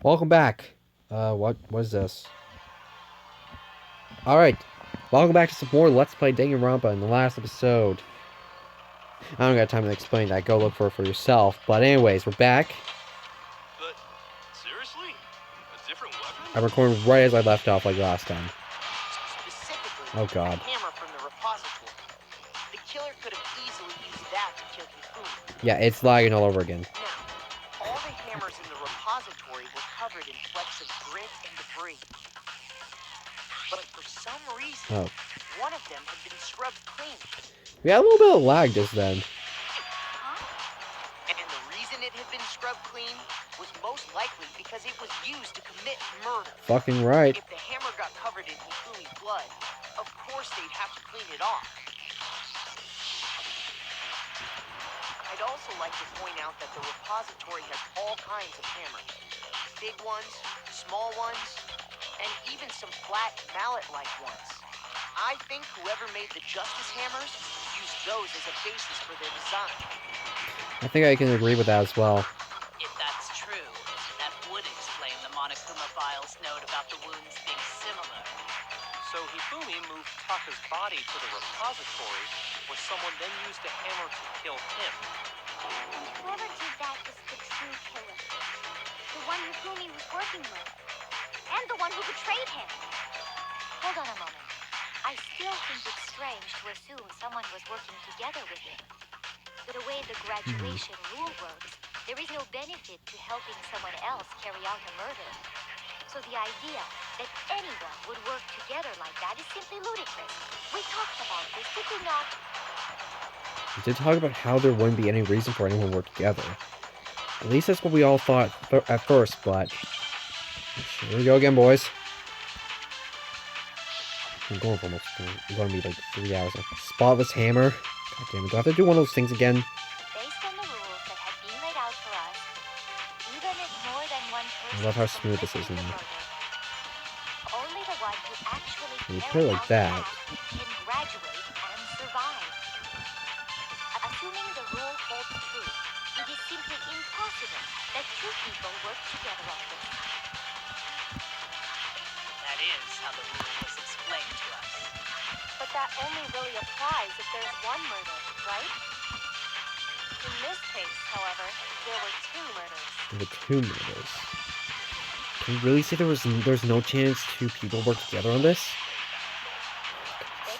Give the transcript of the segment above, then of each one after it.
Welcome back. What was this? Alright. Welcome back to some more Let's Play Danganronpa in the last episode. I don't got time to explain that. Go look for it for yourself. But anyways, we're back. But seriously? A different weapon? I recorded right as I left off like last time. Specifically, Oh god. a hammer from the repository. The killer could have easily used that to kill Hifumi. Yeah, it's lagging all over again. Now, all the hammers in the repository were covered in flecks of grit and debris. But for some reason, one of them had been scrubbed clean. We had a little bit of lag just then. And the reason it had been scrubbed clean was most likely because it was used to commit murder. Fucking right. If the hammer got covered in Hifumi's blood, of course they'd have to clean it off. I'd also like to point out that the repository has all kinds of hammers. Big ones, small ones, and even some flat mallet-like ones. I think whoever made the Justice hammers used those as a basis for their design. I think I can agree with that as well. If that's true, that would explain the Monokuma Files note about the wounds being similar. So Hifumi moved Taka's body to the repository, where someone then used a hammer to kill him. And whoever did that is the true killer. The one Hifumi was working with. And the one who betrayed him. Hold on a moment. I still think it's strange to assume someone was working together with him. The way the graduation rule works, there is no benefit to helping someone else carry out a murder. So the idea that anyone would work together like that is simply ludicrous. We talked about this, did we not? We did talk about how there wouldn't be any reason for anyone to work together. At least that's what we all thought at first, but... Here we go again, boys. I'm going for almost... I'm going to be like 3 hours. Spotless hammer. God damn it. Do I have to do one of those things again? Based on the rules that have been laid out for us, even if more than one person... I love how smooth this is now. Only the one who actually When you put it like that... can graduate and survive. Assuming the rule holds true, it is simply impossible that two people work together on this. That is how the rule was explained to us. But that only really applies if there's one murder, right? In this case, however, there were two murders. There were 2 murders. Can you really say there's no chance 2 people work together on this?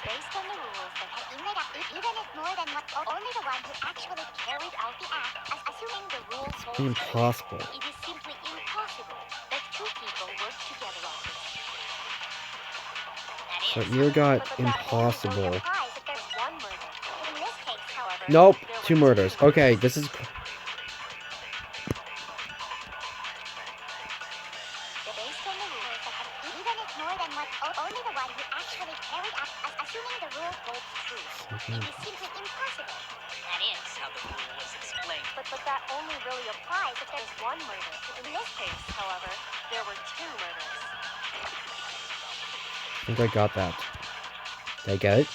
Based on the rules that have been laid out, even if more than one, only the one who actually carried out the act, assuming the rule holds true, Impossible. it is simply impossible that 2 people work together on this. So you got But that impossible. only applies if there's one murder. In this case, however, Nope. there 2 were murders. Okay, this is... Based on the rules that have, even if more than one, only the one who actually carried out, assuming the rule holds true, it is simply impossible. That is how the rule was explained. But that only really applies if there's one murder. In this case, however, there were two murders. I think I got that. Did I get it?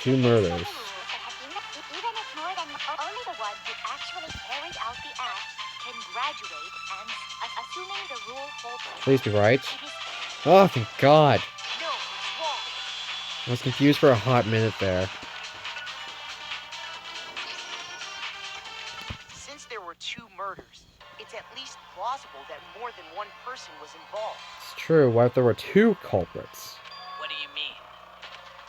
2 murders. Even if more than only the one who actually carried out the act can graduate and, assuming the rule holds true, Please be right. it is Oh, thank God. No, it's wrong. I was confused for a hot minute there. Since there were 2 murders, it's at least plausible that more than one person was involved. It's true. What if there were 2 culprits? What do you mean?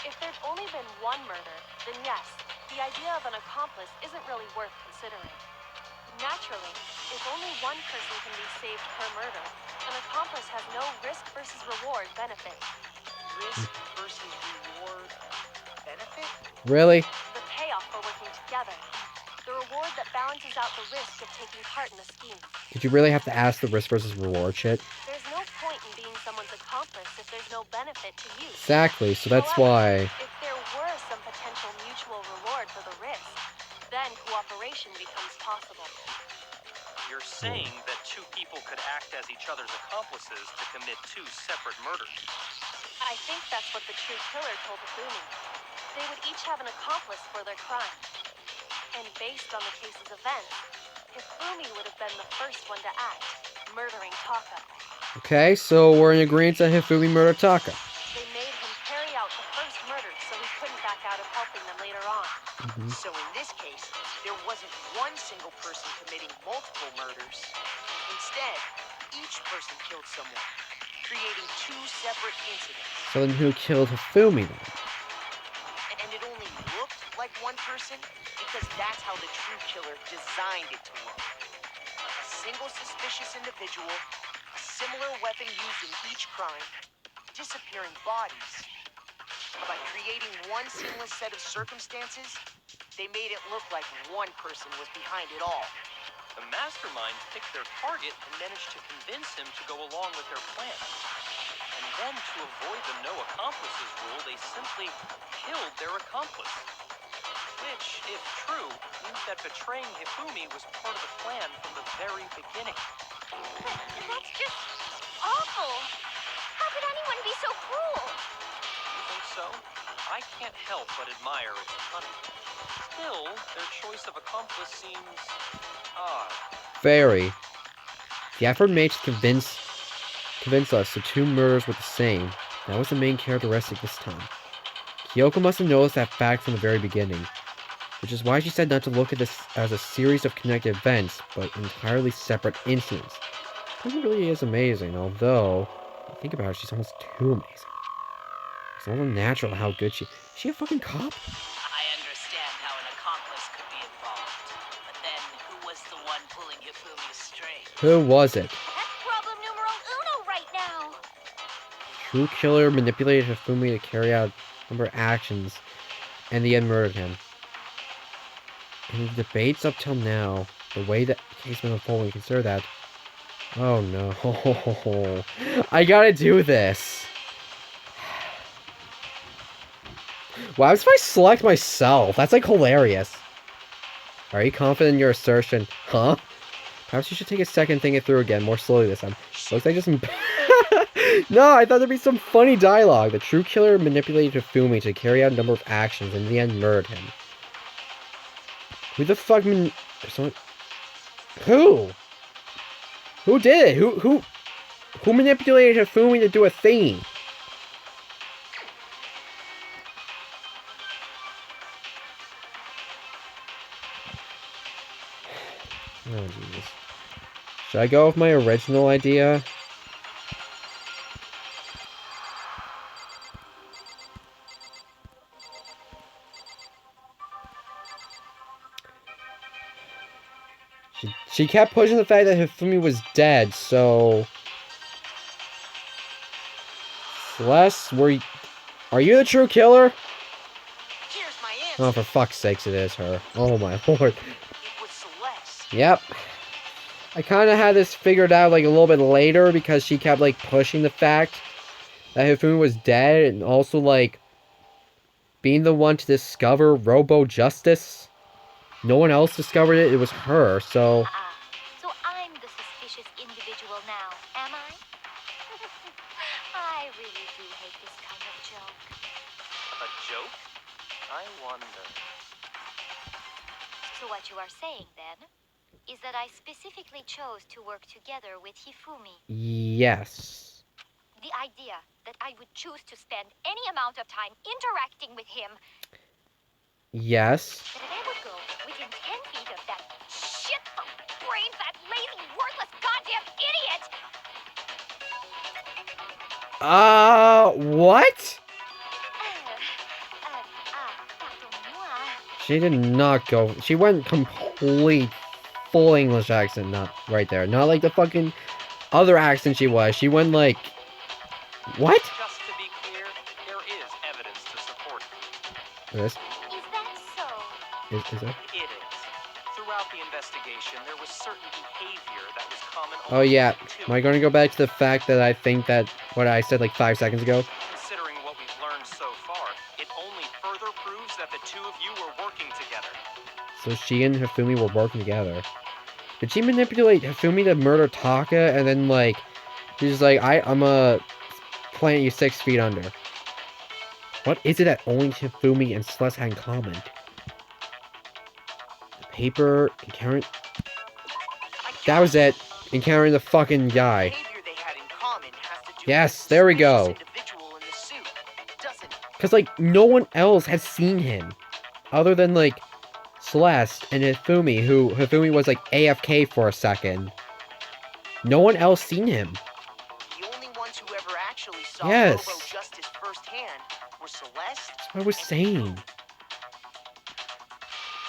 If there's only been one murder, then yes, the idea of an accomplice isn't really worth considering. Naturally, if only one person can be saved per murder, an accomplice has no risk versus reward benefit. Risk versus reward benefit? Really? The payoff for working together. The reward that balances out the risk of taking part in a scheme. Did you really have to ask the risk versus reward shit? There's no point in being someone's accomplice if there's no benefit to you. Exactly, so that's However, why... if there were some potential mutual reward for the risk, then cooperation becomes possible. You're saying that 2 people could act as each other's accomplices to commit 2 separate murders. I think that's what the true killer told Hifumi. They would each have an accomplice for their crime. And based on the case's events, Hifumi would have been the first one to act, murdering Taka. Okay, so we're in agreement that Hifumi murdered Taka. They made him carry out the first murder so he couldn't back out of helping them later on. So in this case, there wasn't one single person committing multiple murders. Instead, each person killed someone, creating two separate incidents. So then who killed Hifumi then? And it only looked like one person because that's how the true killer designed it to look. A single suspicious individual, a similar weapon used in each crime, disappearing bodies. By creating one seamless set of circumstances, they made it look like one person was behind it all. The masterminds picked their target and managed to convince him to go along with their plan. And then, to avoid the no accomplices rule, they simply killed their accomplice. Which, if true, means that betraying Hifumi was part of the plan from the very beginning. But that's just awful. How could anyone be so cruel? You think so? I can't help but admire its cunning. Still, their choice of accomplice seems odd. Very. The effort made to convince us the two murders were the same. That was the main characteristic this time. Kyoko must have noticed that fact from the very beginning, which is why she said not to look at this as a series of connected events, but entirely separate incidents. It really is amazing, although, when you think about it, she's almost too amazing. It's almost unnatural how good she a fucking cop? I understand how an accomplice could be involved. But then, who was the one pulling Hifumi's string? Who was it? That's problem numero uno right now. True killer manipulated Hifumi to carry out a number of actions, and in the end murdered him. In the debates up till now, the way that the case went unfolding, consider that. Oh no. I gotta do this. Wow, if I select myself, that's like hilarious. Are you confident in your assertion? Huh? Perhaps you should take a second and think it through again, more slowly this time. Looks like just No, I thought there'd be some funny dialogue. The true killer manipulated Hifumi to carry out a number of actions and in the end murdered him. Who the fuck someone... Who? Who did it? Who manipulated Hifumi to do a thing? Oh, Jesus. Should I go with my original idea? She kept pushing the fact that Hifumi was dead, so... Celeste, are you the true killer? Here's my answer. Oh, for fuck's sakes, it is her. Oh my lord. It was Celeste. Yep. I kind of had this figured out like a little bit later because she kept like pushing the fact that Hifumi was dead and also like being the one to discover Robo Justice. No one else discovered it, it was her, so... So I'm the suspicious individual now, am I? I really do hate this kind of joke. A joke? I wonder. So what you are saying, then, is that I specifically chose to work together with Hifumi. Yes. The idea that I would choose to spend any amount of time interacting with him, Yes. that I would go within 10 feet of that shit-brain-fat, lazy, worthless, goddamn idiot! What? Pardon-moi. She did not go... She went complete full English accent, not right there. Not like the fucking other accent she was. She went like... What? Just to be clear, there is evidence to support it. This? Is that so? Is it? It is. Throughout the investigation, there was certain behavior that was common. Oh yeah. only Am I going to go back to the fact that I think that what I said like 5 seconds ago? Considering what we've learned so far, it only further proves that the two of you were working together. So she and Hifumi were working together. Did she manipulate Hifumi to murder Taka and then like she's like I'm a plant you 6 feet under? What is it that only Hifumi and Celeste had in common? The paper, current. That was it. encountering the fucking The guy. behavior they had in common has to do Yes, with there we the go. individual in the suit, doesn't it? Because, like, no one else has seen him. Other than, like, Celeste and Hifumi, who Hifumi was, like, AFK for a second. No one else seen him. The only ones who ever actually saw Yes. Robo Justice firsthand were Celeste. That's what I was saying.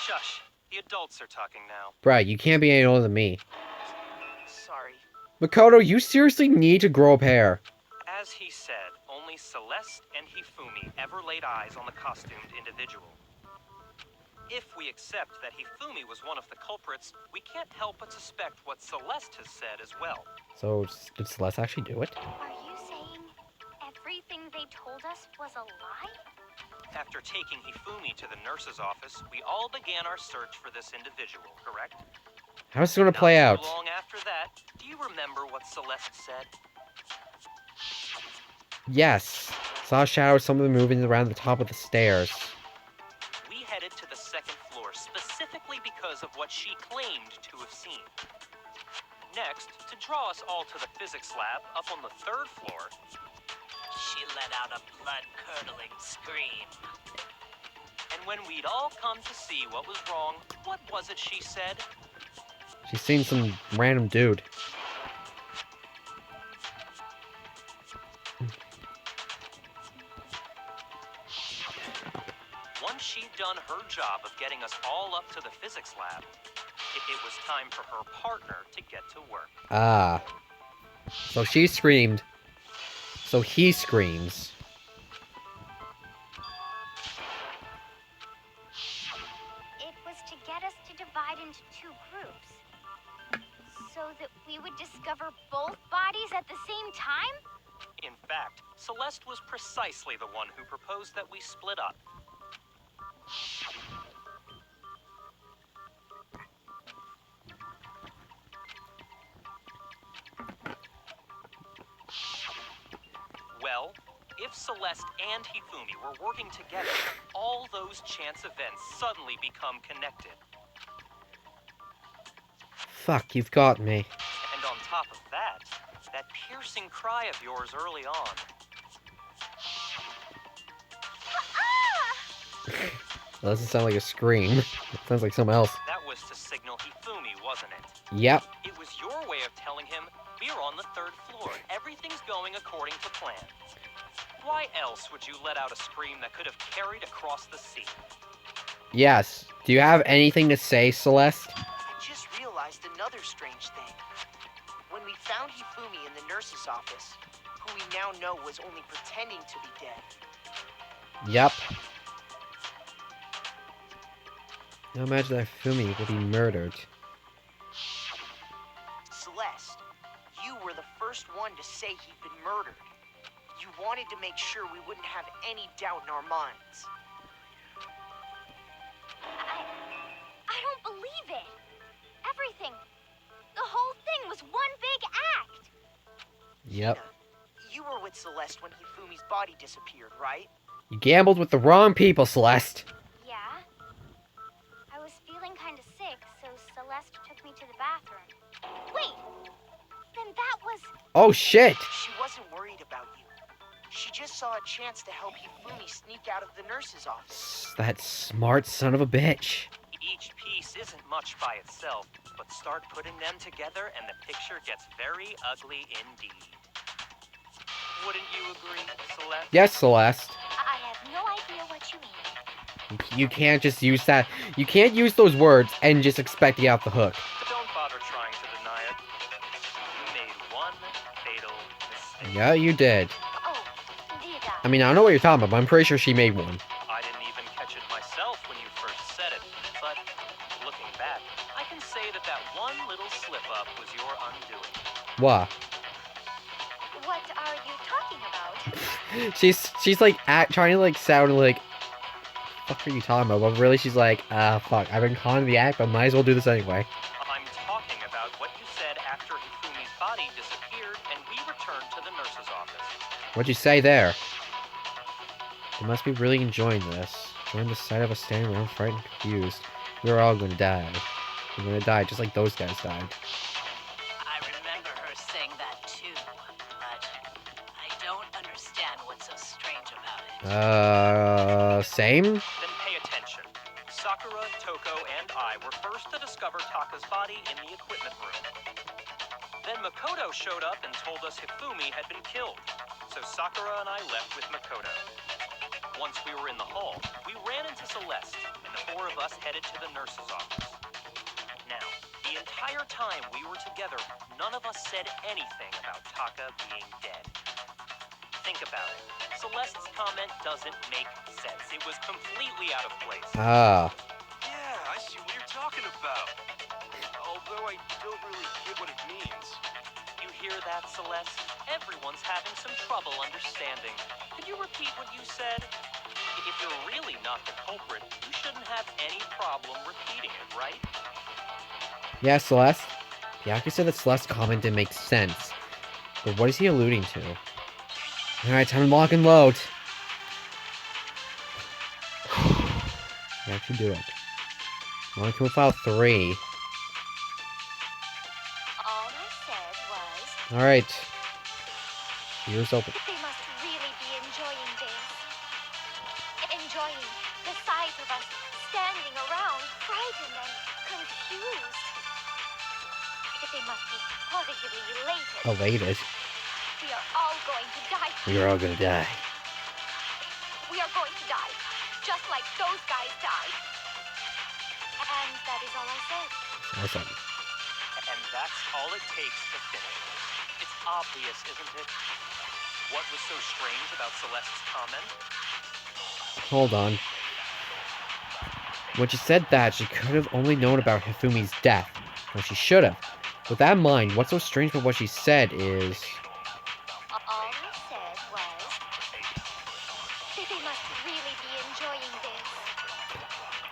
Shush. The adults are talking now. Bruh, you can't be any older than me. Sorry. Makoto, you seriously need to grow up hair. As he said, only Celeste and Hifumi ever laid eyes on the costumed individual. If we accept that Hifumi was one of the culprits, we can't help but suspect what Celeste has said as well. So, did Celeste actually do it? Are you saying everything they told us was a lie? After taking Hifumi to the nurse's office, we all began our search for this individual, correct? How's this gonna play Not out? too long after that, do you remember what Celeste said? Yes. Saw a shadow of someone moving around the top of the stairs. We headed to the second floor specifically because of what she claimed to have seen. Next, to draw us all to the physics lab up on the third floor, She let out a blood-curdling scream. and when we'd all come to see what was wrong, what was it she said? She's seen some random dude. Once she'd done her job of getting us all up to the physics lab, it was time for her partner to get to work. Ah. So she screamed. So he screams. It was to get us to divide into two groups. So that we would discover both bodies at the same time? In fact, Celeste was precisely the one who proposed that we split up. Well, if Celeste and Hifumi were working together, all those chance events suddenly become connected. Fuck, you've got me. And on top of that, that piercing cry of yours early on. That doesn't sound like a scream. It sounds like something else. That was to signal Hifumi, wasn't it? Yep. It was your way of telling him, we're on the third floor. Everything's going according to plan. Why else would you let out a scream that could have carried across the sea? Yes. Do you have anything to say, Celeste? I just realized another strange thing. When we found Hifumi in the nurse's office, who we now know was only pretending to be dead, Yep. Now imagine that Fumi will be murdered. Celeste, you were the first one to say he'd been murdered. You wanted to make sure we wouldn't have any doubt in our minds. I don't believe it. Everything. The whole thing was one big act. Yep. You were with Celeste when Hifumi's body disappeared, right? You gambled with the wrong people, Celeste. Yeah. I was feeling kind of sick, so Celeste took me to the bathroom. Wait! Then that was... Oh shit! She wasn't worried about you. She just saw a chance to help Hifumi sneak out of the nurse's office. That smart son of a bitch. Each piece isn't much by itself, but start putting them together and the picture gets very ugly indeed. Wouldn't you agree, Celeste? Yes, Celeste. I have no idea what you mean. You can't just use that. You can't use those words and just expect to get off the hook. Don't bother trying to deny it. You made one fatal mistake. Yeah, you did. Oh, did I? I mean, I don't know what you're talking about, but I'm pretty sure she made one. I didn't even catch it myself when you first said it, but looking back, I can say that that one little slip-up was your undoing. What? What are you talking about? She's like trying to like sound like, fuck are you talking about? But really she's like, fuck, I've been caught in the act, but might as well do this anyway. I'm talking about what you said after Hifumi's body disappeared and we returned to the nurse's office. What'd you say there? You must be really enjoying this. Enjoying the sight of us standing around frightened and confused. We're all gonna die. We're gonna die just like those guys died. I remember her saying that too, but I don't understand what's so strange about it. Same? Then pay attention. Sakura, Toko, and I were first to discover Taka's body in the equipment room. Then Makoto showed up and told us Hifumi had been killed, so Sakura and I left with Makoto. Once we were in the hall, we ran into Celeste, and the four of us headed to the nurse's office. Now, the entire time we were together, none of us said anything about Taka being dead. Think about it. Celeste's comment doesn't make sense. It was completely out of place. Ah. Yeah, I see what you're talking about. Although I don't really get what it means. You hear that, Celeste? Everyone's having some trouble understanding. Could you repeat what you said? If you're really not the culprit, you shouldn't have any problem repeating it, right? Yeah, Celeste. Yaku said that Celeste's comment didn't make sense. But what is he alluding to? Alright, time to lock and load. Actually do it. Monokuma File 3. All I said was Alright. Ears open. that they must really be enjoying this. Enjoying the sight of us standing around, frightened and confused. That they must be positively elated. Elated. We are all going to die. We're all gonna die. We are going to die, just like those guys died. And that is all I said. Awesome. And that's all it takes to finish it. It's obvious, isn't it? What was so strange about Celeste's comment? Hold on. When she said that, she could have only known about Hifumi's death. Well, she should have. With that in mind, what's so strange about what she said is... All I said was that they must really be enjoying this.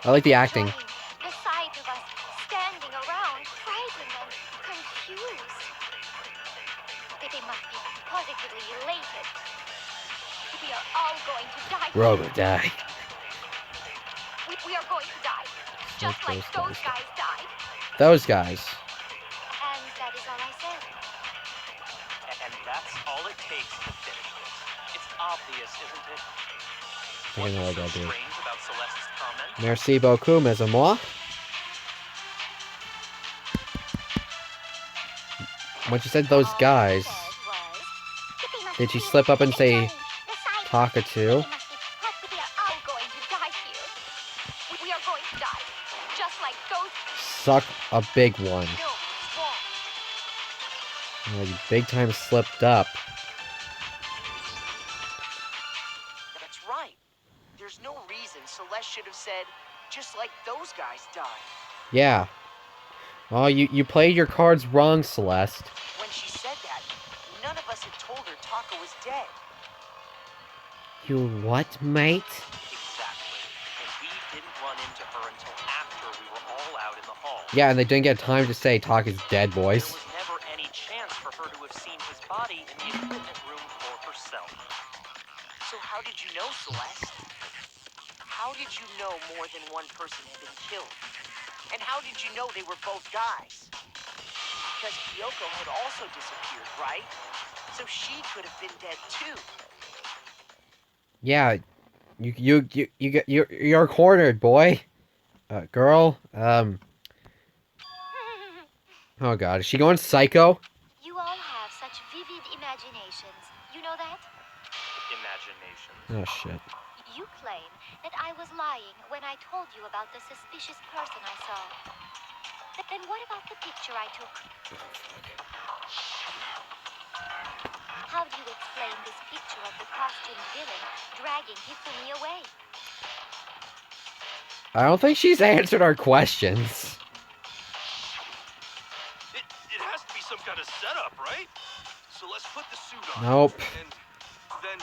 I like the acting. Enjoying the sight of us standing around, frightened and confused. That they must be positively elated. We are all going to die. We're all gonna die. We are going to die, just like those guys died. Those guys. And that is all I said. And that's all it takes to finish this. It's obvious, isn't it? I don't know what What's I so do. strange about Celeste's comment? Merci beaucoup, mes amours. When she said those guys, did she slip up and say Taka too? We are all going to die here. We are going to die, just like those. Suck a big one. No, wrong. Oh, you big time slipped up. That's right. There's no reason Celeste should have said, just like those guys died. Yeah. Oh, you played your cards wrong, Celeste. When she said that, none of us had told her Taka was dead. You what, mate? Exactly. And we didn't run into her until after we were all out in the hall. Yeah, and they didn't get time to say Taka's dead, There boys. was never any chance for her to have seen his body in the equipment room for herself. So how did you know, Celeste? How did you know more than one person had been killed? And how did you know they were both guys? Because Kyoko had also disappeared, right? So she could have been dead too. Yeah, you're cornered, boy. Girl. Oh God, is she going psycho? You all have such vivid imaginations. You know that? Imagination. Oh shit. You claim that I was lying when I told you about the suspicious person I saw. But then what about the picture I took? How do you explain this picture of the costumed villain dragging Hifumi away? I don't think she's answered our questions. It has to be some kind of setup, right? So let's put the suit on. Nope. And then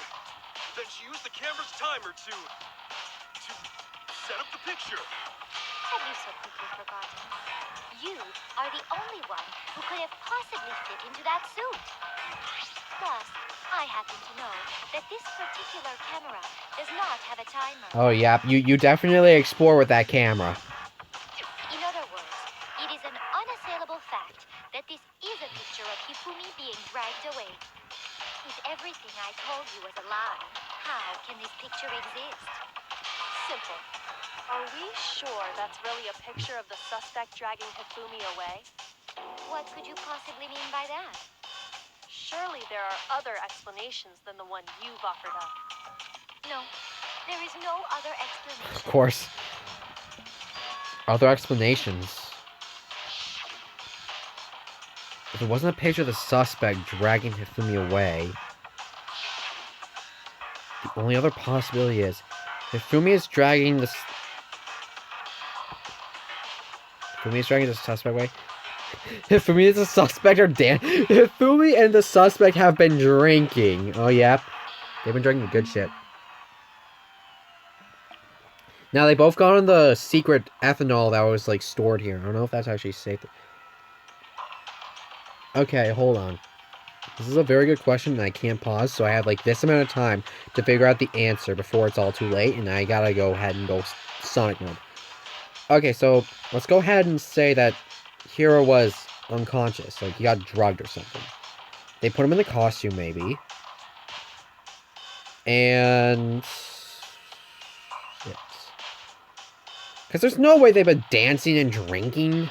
she used the camera's timer to set up the picture. Have you so quickly forgotten? You are the only one who could have possibly fit into that suit. Plus, I happen to know that this particular camera does not have a timer. Oh yeah, you definitely explore with that camera. In other words, it is an unassailable fact that this is a picture of Hifumi being dragged away. If everything I told you was a lie, how can this picture exist? Simple. Are we sure that's really a picture of the suspect dragging Hifumi away? What could you possibly mean by that? Surely there are other explanations than the one you've offered up. No, there is no other explanation. Of course. Other explanations. If it wasn't a picture of the suspect dragging Hifumi away, the only other possibility is Hifumi is dragging the suspect away. Hifumi is the suspect, or Hifumi and the suspect have been drinking. Oh yeah, they've been drinking good shit. Now they both got on the secret ethanol that was like stored here. I don't know if that's actually safe. Okay, hold on. This is a very good question, and I can't pause, so I have like this amount of time to figure out the answer before it's all too late, and I gotta go ahead and go Sonic mode. Okay, so let's go ahead and say that Hiro was unconscious, like he got drugged or something. They put him in the costume, maybe. And... because there's no way they've been dancing and drinking.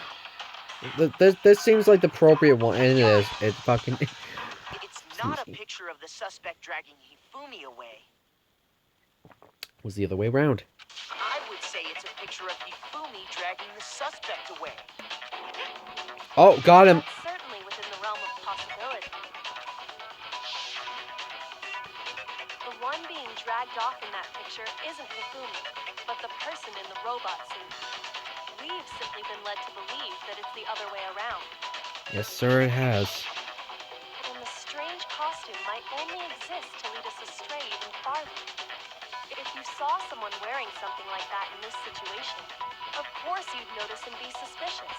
This seems like the appropriate one, and it is. It fucking... It's not a picture of the suspect dragging Hifumi away. It was the other way around. I would say it's a picture of Hifumi dragging the suspect away. Oh, got him. That's certainly within the realm of possibility. The one being dragged off in that picture isn't Hifumi, but the person in the robot suit. We've simply been led to believe that it's the other way around. Yes, sir, it has. And the strange costume might only exist to lead us astray even farther. If you saw someone wearing something like that in this situation, of course you'd notice and be suspicious.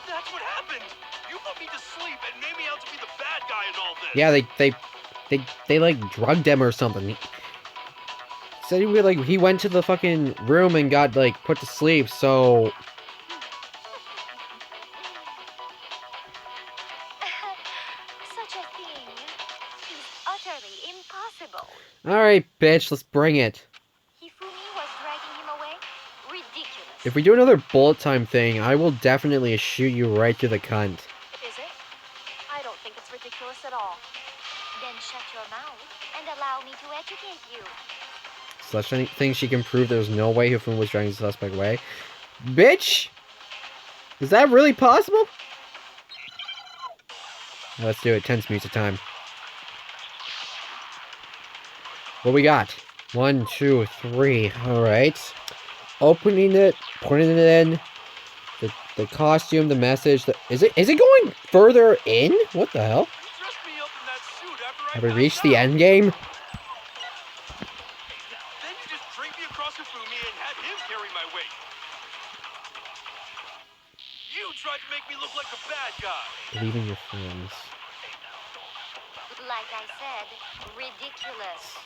That's what happened! You put me to sleep and made me out to be the bad guy in all this! Yeah, they like drugged him or something. He said he went to the fucking room and got like put to sleep, so Such a thing is utterly impossible. alright, bitch, let's bring it. Hifumi was dragging him away? Ridiculous. If we do another bullet time thing, I will definitely shoot you right to the cunt. Is it? I don't think it's ridiculous at all. Then shut your mouth and allow me to educate you. Such thing she can prove there's no way Hifumi was dragging the suspect away. Bitch! Is that really possible? Let's do it. 10 minutes of time. What we got? 1, 2, 3. Alright. Opening it, putting it in. The costume, the message. Is it going further in? What the hell? You dressed me up in that suit after I Have we passed reached the out. end game? Then you just draped me across Hifumi and had him carry my weight. You tried to make me look like the bad guy. Believe in your friends. Like I said, ridiculous.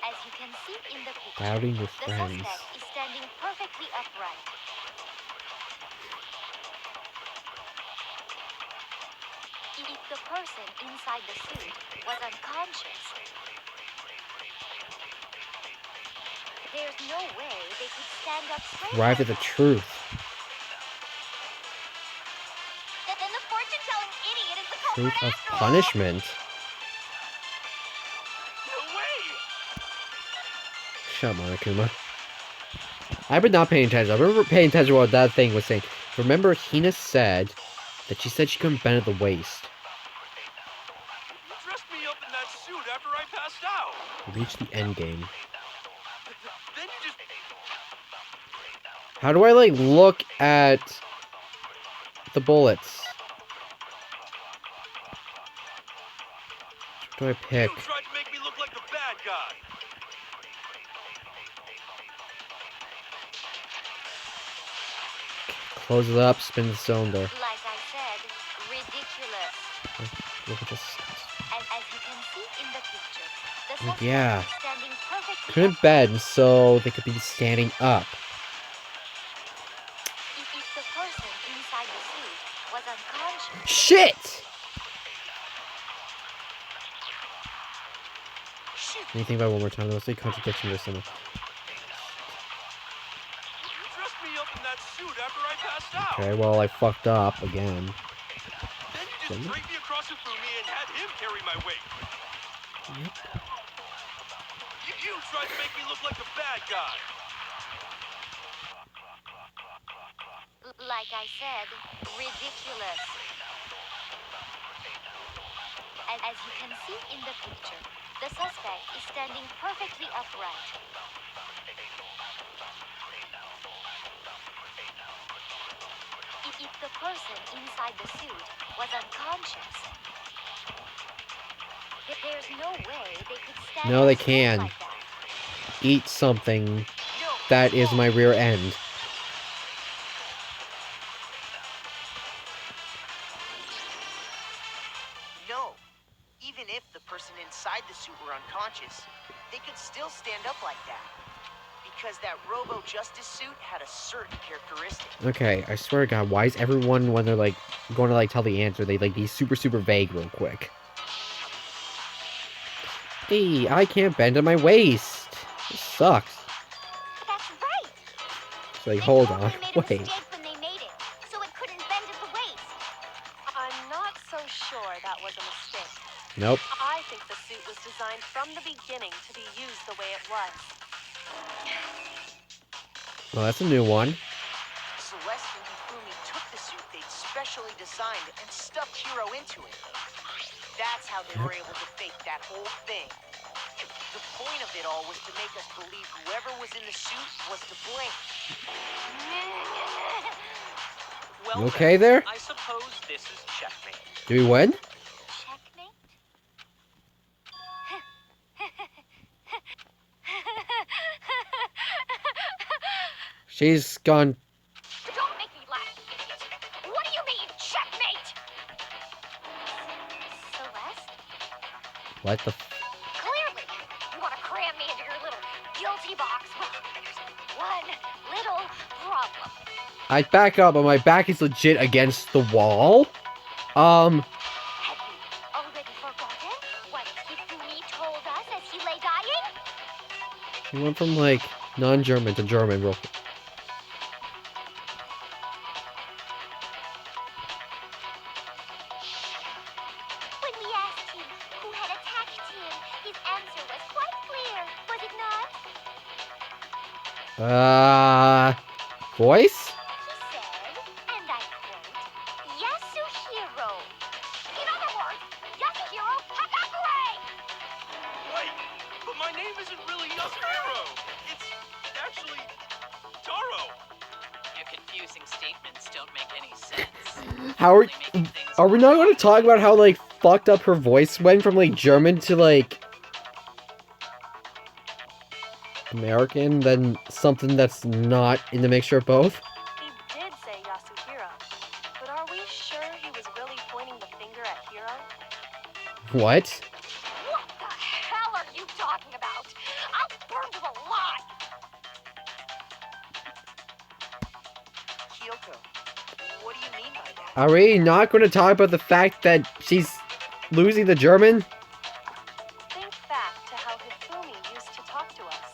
As you can see in the picture, Doubting your the friends. suspect is standing perfectly upright. If the person inside the suit was unconscious, there's no way they could stand up straight. Arrive at the truth. Then the fortune-telling idiot is the Truth culprit of after all. punishment. No way! Shut up, Monokuma. I've been not paying attention. I remember paying attention to what that thing was saying. Remember, Hina said that she couldn't bend at the waist. You dressed me up in that suit after I passed out. We reached the end game. Then you just... How do I, like, look at the bullets? What do I pick? You tried to make me look like the bad guy. Close it up, spin the cylinder. Like I said, ridiculous. Look at this. As you can see in the picture, the suspect Yeah. is standing perfectly Couldn't bend, so they could be standing up. If the person inside the suit was unconscious, unconscious. Shit! Shit! Can you think about it one more time? Let's say contradiction or something. You dressed me up in that suit after I passed out. Okay, well, I fucked up again. Then you just draped me across Hifumi and had him carry my weight. You tried to make me look like a bad guy. Like I said, ridiculous. As you can see in the picture, the suspect is standing perfectly upright. If the person inside the suit was unconscious, there's no way they could stand No, they up straight can. like that. Eat something. No, That is my rear end. no. Even if the person inside the suit were unconscious, they could still stand up like that. Because that robo-justice suit had a certain characteristic. Okay, I swear to God, why is everyone, when they're, like, going to, like, tell the answer, they, like, be super, super vague real quick? Hey, I can't bend at my waist. This sucks. That's right. It's like, They hold totally on, made a wait. mistake when they made it, so it couldn't bend at the waist. I'm not so sure that was a mistake. Nope. I think the suit was designed from the beginning to be used the way it was. Well, that's a new one. Celeste and Hifumi took the suit they'd specially designed and stuffed Hiro into it. That's how they were able to fake that whole thing. The point of it all was to make us believe whoever was in the suit was to blame. Well, Okay then, there? I suppose this is checkmate. Do we win? Checkmate? She's gone. Don't make me laugh, idiot. What do you mean, checkmate? Celeste? What the Clearly, you want to cram me into your little guilty box. Well, there's one little problem. I'd back up, but my back is legit against the wall. Have you already forgotten what Hifumi told us as he lay dying? He went from, like, non-German to German real quick. When we asked him who had attacked him, his answer was quite clear, was it not? Voice? He said, and I quote, Yasuhiro. In other words, Yasuhiro Hakakure! Wait, but my name isn't really Yasuhiro. It's actually Taro. Your confusing statements don't make any sense. How are, Only making things are we not going to talk about how, like, fucked up her voice went from, like, German to, like, American, then something that's not in the mixture of both? He did say Yasuhiro, but are we sure he was really pointing the finger at Hiro? What? What the hell are you talking about? I'll burn you alive! Kyoko, what do you mean by that? Are we not going to talk about the fact that she's losing the German? Think back to how Hifumi used to talk to us.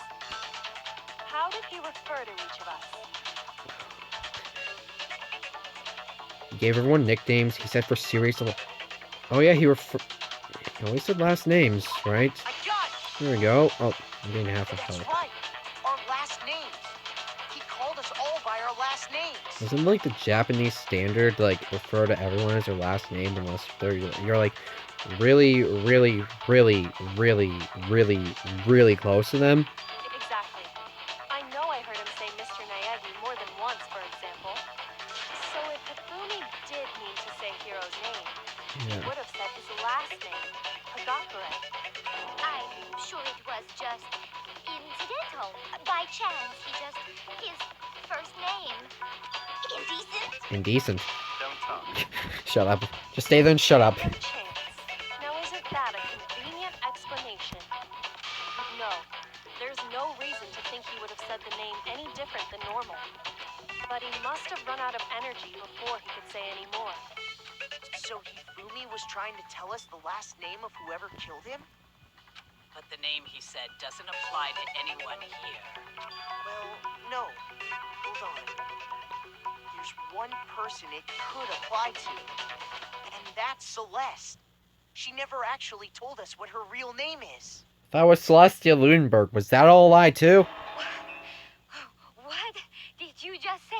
How did he refer to each of us? He gave everyone nicknames. He said for serious. Oh yeah, he always said last names, right? I got it! There we go. Oh, I'm getting half a That's health. right. Our last names. He called us all by our last names. Isn't like the Japanese standard to, like, refer to everyone as their last name unless you're like really, really, really, really, really, really close to them? Exactly. I know I heard him say Mr. Naegi more than once, for example. So if Hifumi did mean to say Hiro's name, he Yeah. would have said his last name, Hagakure. I'm sure it was just incidental. By chance, his first name. Indecent? Indecent. Don't talk. Shut up. Just stay there and shut up. By chance. Now isn't that a convenient explanation? No. There's no reason to think he would have said the name any different than normal. But he must have run out of energy before he could say any more. So Hifumi was trying to tell us the last name of whoever killed him? But the name he said doesn't apply to anyone here. Well, no. Hold on. There's one person it could apply to. And that's Celeste. She never actually told us what her real name is. That was Celestia Lunenburg. Was that all a lie too? What did you just say?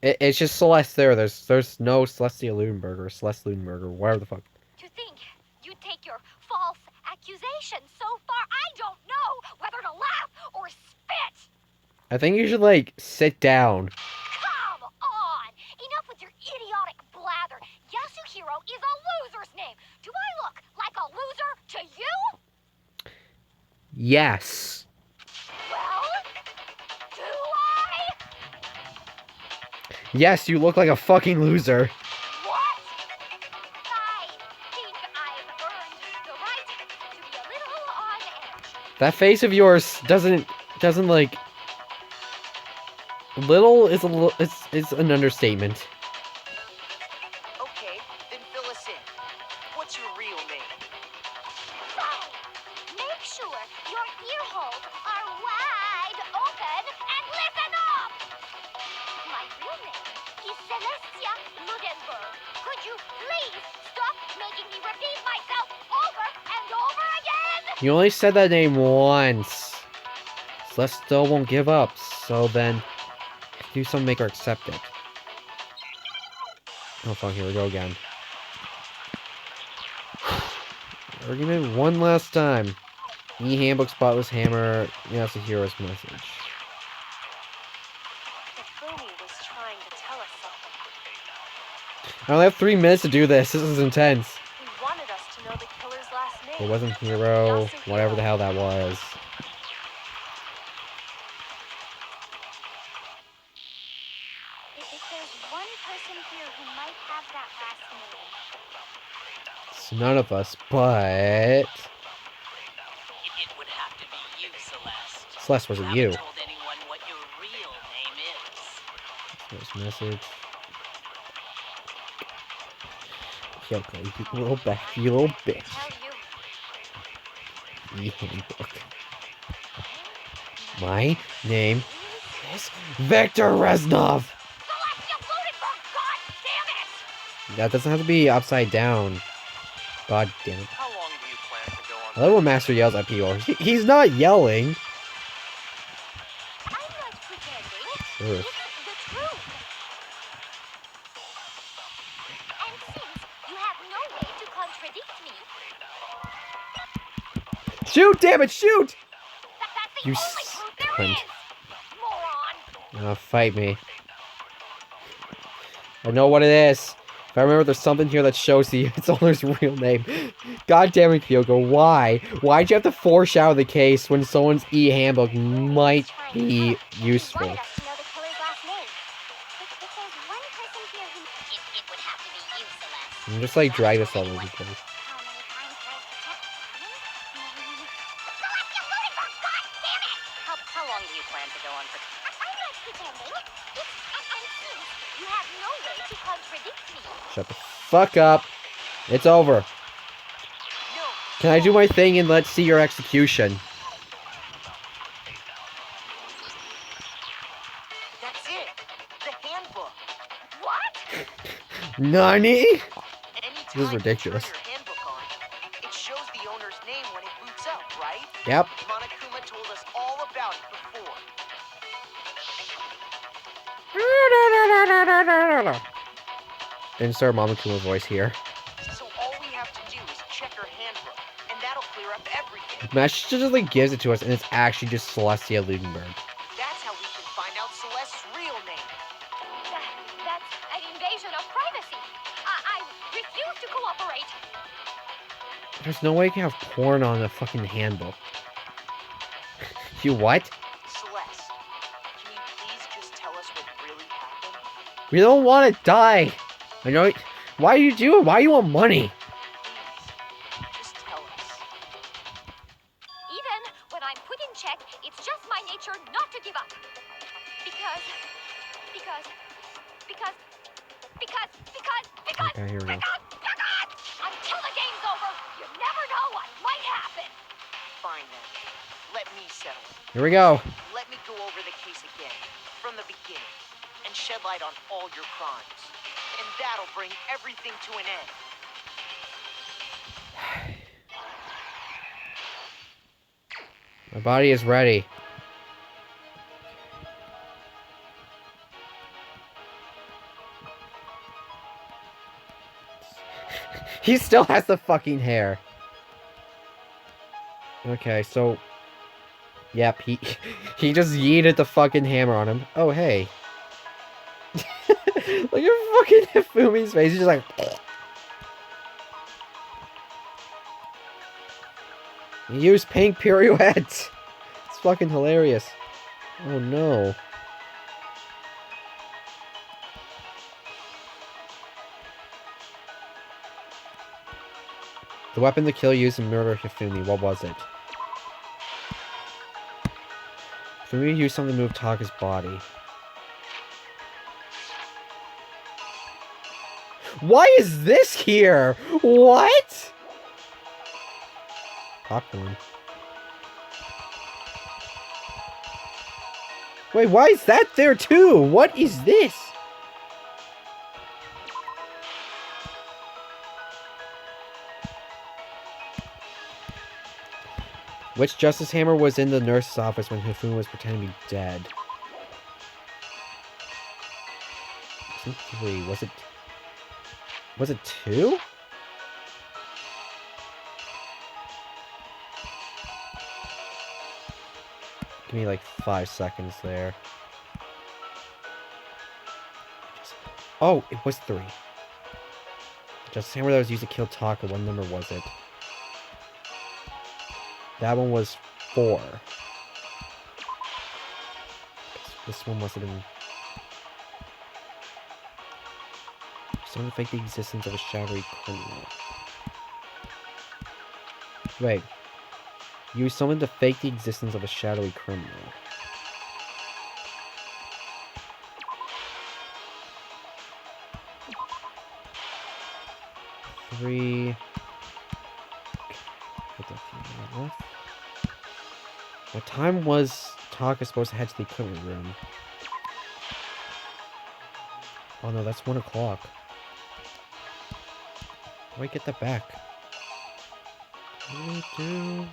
It's just Celeste there. There's no Celestia Lunenburg or Celeste Lunenburg or whatever the fuck. To think you take your false accusations so far, I don't know whether to laugh or spit. I think you should, like, sit down. Come on! Enough with your idiotic blather. Yasuhiro is a loser's name. Do I look like a loser to you? Yes. Well, do I? Yes, you look like a fucking loser. What? I think I've earned the right to be a little on edge. That face of yours doesn't like. Little is is an understatement. Okay, then fill us in. What's your real name? So, make sure your ear holes are wide open and listen up! My real name is Celestia Ludenberg. Could you please stop making me repeat myself over and over again? You only said that name once. Celeste still won't give up, so then do something to make her accept it. Oh fuck, here we go again. Argument one last time. E-handbook, spotless hammer, Yasuhiro's message. Hifumi was trying to tell us something. I only have 3 minutes to do this. This is intense. He wanted us to know the killer's last name. It wasn't Hero, whatever the hell that was. If there's one person here who might have that last name. It's none of us, but It would have to be you, Celeste. Celeste, was it haven't you? told anyone what your real name is. First message. Yeah, okay, you little bitch, you little bitch. Tell you. E-handbook. My name is Victor Reznov. Celestia Ludenberg, God damn it! That doesn't have to be upside down. God damn it. How long do you plan to go on? I love when Master yells at people. He's not yelling. I'm not pretending. Ugh. It's the truth. And since you have no way to contradict me, Shoot, damn it, shoot! that's the You only truth there cunt. is! Moron! Fight me. I know what it is. If I remember, there's something here that shows the its owner's real name. God damn it, Kyoko, why? Why'd you have to foreshadow the case when someone's e-handbook might be He useful? wanted us to know the killer's last name. If there's one person here who... It would have to be you, Celeste. I'm just like drag this all over the place. How many times can I protect... Celestia Ludenberg, God damn it! How long do you plan to go on for? I'm not pretending. And since you have no way to contradict me, Shut the fuck up. It's over. No. Can I do my thing and let's see your execution? That's it. The handbook. what? Nani? Anytime This is ridiculous. you turn your handbook on, it shows the owner's name when it boots up, right? Yep. Monokuma told us all about it before. Insert Mamakuma voice here. So all we have to do is check her handbook, and that'll clear up everything. Mash just like gives it to us and it's actually just Celestia Ludenberg. That's how we can find out Celeste's real name. That's an invasion of privacy. I refuse to cooperate. There's no way you can have porn on a fucking handbook. You what? Celeste, can you please just tell us what really happened? We don't want to die. I know. Why do you do it? Why do you want money? Please, just tell us. Even when I'm put in check, it's just my nature not to give up. Because... Okay, here we go. Fine then. Let me settle it. Here we go. Let me go over the case again, from the beginning, and shed light on all your crimes. And that'll bring everything to an end. My body is ready. He still has the fucking hair. Okay, so... Yep, he just yeeted the fucking hammer on him. Oh, hey. Look at fucking Hifumi's face. He's just like... He used pink pirouettes. It's fucking hilarious. Oh, no. The weapon the killer used to murder Hifumi, what was it? Hifumi used something to move Taka's body. Why is this here? What? Popcorn. Wait, why is that there too? What is this? Which Justice Hammer was in the nurse's office when Hifumi was pretending to be dead? Wasn't 3. Was it 2? Give me like 5 seconds there. Oh, it was 3. Justice Hammer that was used to kill Taka. What number was it? That one was 4. This one must have been... Someone fake the existence of a shadowy criminal. Wait. Use someone to fake the existence of a shadowy criminal. Three. Put that thing left. What time was Taka supposed to head to the equipment room? Oh no, that's 1 o'clock. How do I get that back? 2.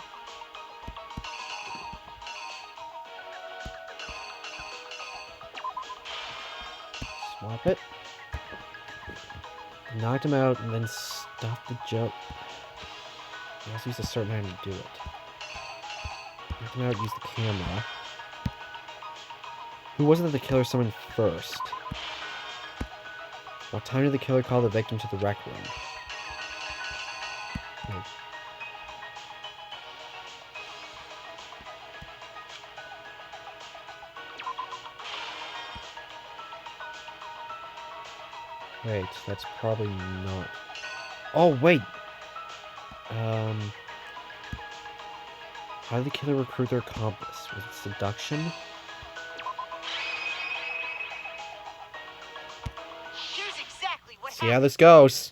Swap it. Knocked him out and then stop the joke. He also used a certain item to do it. Knocked him out, use the camera. Who was it that the killer summoned first? What time did the killer call the victim to the rec room? Wait, that's probably not... Oh, wait! How did the killer recruit their accomplice? Was it seduction? Here's exactly what See how this goes.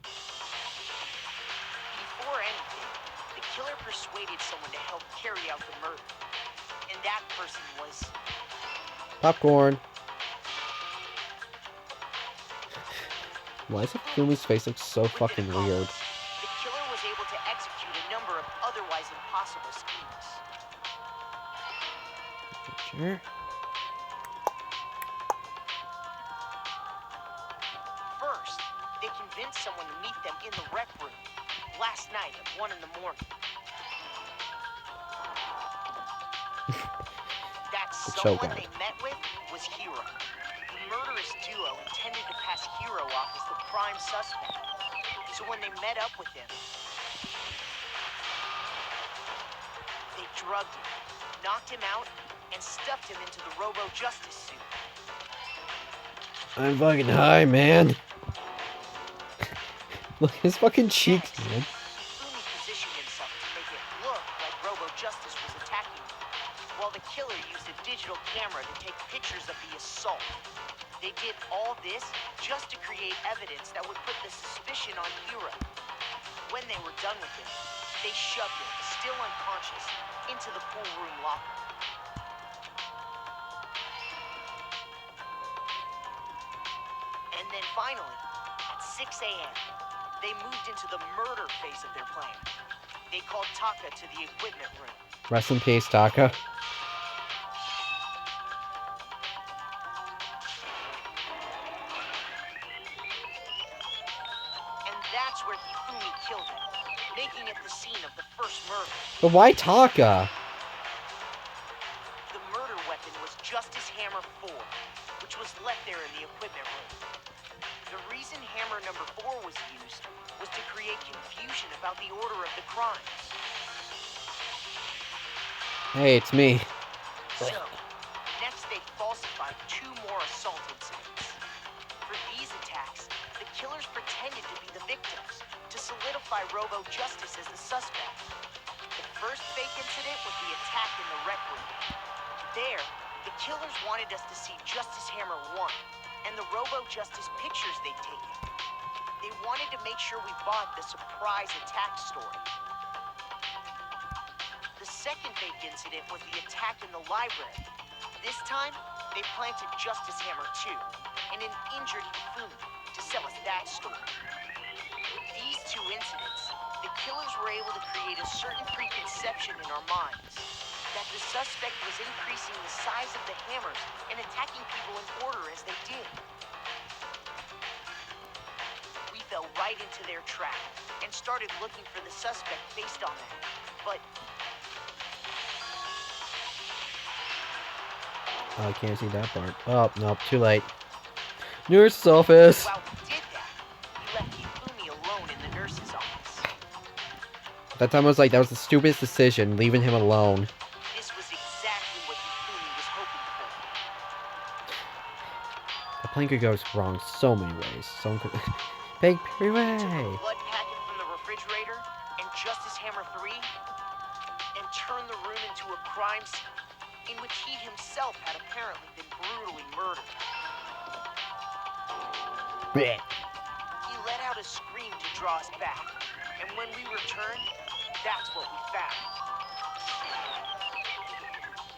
Before anything, the killer persuaded someone to help carry out the murder. And that person was... Popcorn. Why does Hifumi's face look so fucking weird? The killer was able to execute a number of otherwise impossible schemes. Sure. First, they convinced someone to meet them in the rec room last night at 1 in the morning. That someone they met with was Hero. The murderous duo intended to pass Hero off as the prime suspect. So when they met up with him, they drugged him, knocked him out, and stuffed him into the Robo-Justice suit. I'm fucking high, man. Look at his fucking cheeks, man. Hifumi positioned himself to make it look like Robo-Justice was attacking him, while the killer used a digital camera to take pictures of the assault. They did all this just to create evidence that would put the suspicion on Hero. When they were done with him, they shoved him, still unconscious, into the pool room locker. And then finally, at 6 a.m., they moved into the murder phase of their plan. They called Taka to the equipment room. Rest in peace, Taka. And that's where Hifumi killed him, making it the scene of the first murder. But why Taka? The murder weapon was Justice Hammer 4, which was left there in the equipment room. The reason Hammer number 4 was used was to create confusion about the order of the crimes. Hey, it's me. So, next they falsified 2 more assault incidents. For these attacks, the killers pretended to be the victims to solidify Robo Justice as the suspect. The first fake incident was the attack in the rec room. There, the killers wanted us to see Justice Hammer 1 and the Robo Justice pictures they'd taken. They wanted to make sure we bought the surprise attack story. The second fake incident was the attack in the library. This time, they planted Justice Hammer 2 and an injured Hifumi to sell us that story. With these 2 incidents, the killers were able to create a certain preconception in our minds that the suspect was increasing the size of the hammers and attacking people in order as they did. We fell right into their trap and started looking for the suspect based on that. But Oh, I can't see that part. Oh, nope, too late. Nurse's office! while we did that, we left Hifumi alone in the nurse's office. That time I was like, that was the stupidest decision, leaving him alone. This was exactly what Hifumi was hoping for. The plan could go wrong so many ways. Someone could... Big Took freeway! a blood packet from the refrigerator and Justice Hammer 3 and turned the room into a crime scene in which he himself had apparently been brutally murdered. Blech. He let out a scream to draw us back, and when we returned, that's what we found.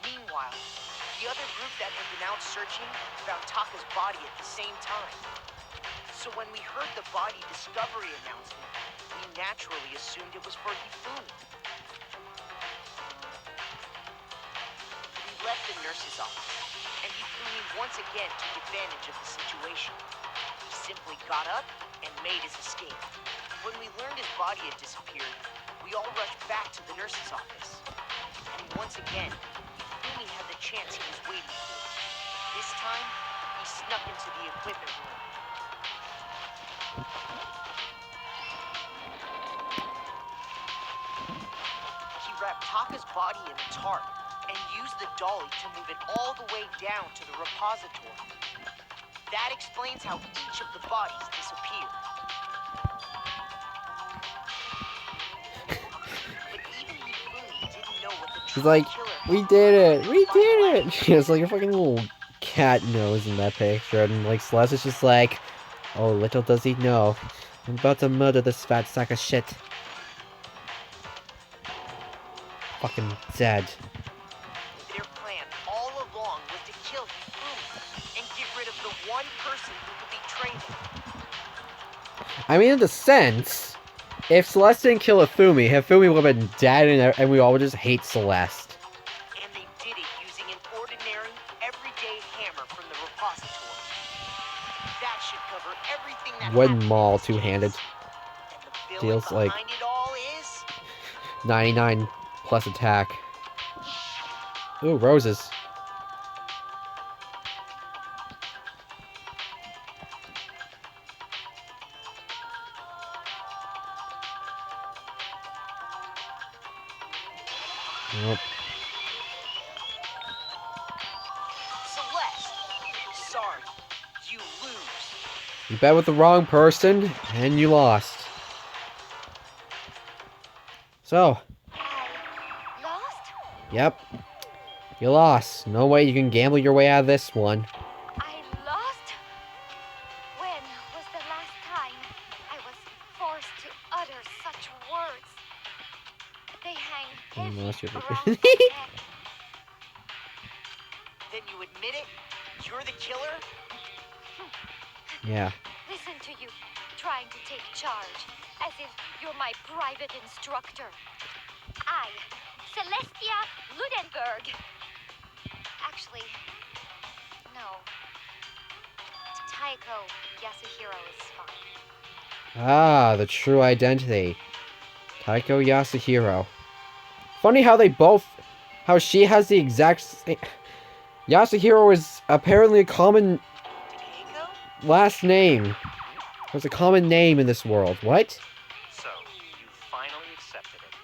Meanwhile, the other group that had been out searching found Taka's body at the same time. So when we heard the body discovery announcement, we naturally assumed it was for Hifumi. We left the nurse's office, and Hifumi once again took advantage of the situation. He simply got up and made his escape. When we learned his body had disappeared, we all rushed back to the nurse's office. And once again, Hifumi had the chance he was waiting for. This time, he snuck into the equipment room. He wrapped Taka's body in a tarp and used the dolly to move it all the way down to the repository. That explains how each of the bodies disappeared. But even Hifumi didn't know what the She's true like, killer we had did it! done. We did it! She has like a fucking little cat nose in that picture, and like Celeste is just like, oh, little does he know, I'm about to murder this fat sack of shit. Fucking dead. Their plan all along was to kill Hifumi and get rid of the one person who could betray him. I mean, in the sense, if Celeste didn't kill Hifumi would have been dead, and we all would just hate Celeste. And they did it using an ordinary, everyday hammer from the repository. That should cover everything that Wooden happened maul, in this two-handed. case. And the villain Deals like behind it all is 99 plus attack. Ooh, roses. Nope. Celeste. Sorry, you lose. You bet with the wrong person, and you lost. So, I lost? yep. You lost. No way you can gamble your way out of this one. I lost? When was the last time I was forced to utter such words? They hang Oh, heavy lost your around picture. my neck. Then you admit it? You're the killer? Yeah. Listen to you, trying to take charge, as if you're my private instructor. I, Celestia Ludenberg. Actually, no. Taiko Yasuhiro is fine. Ah, the true identity. Taiko Yasuhiro. Funny how they both... How she has the exact same... Yasuhiro is apparently a common Taiko? last name. There's a common name in this world. What? So, you finally accepted it.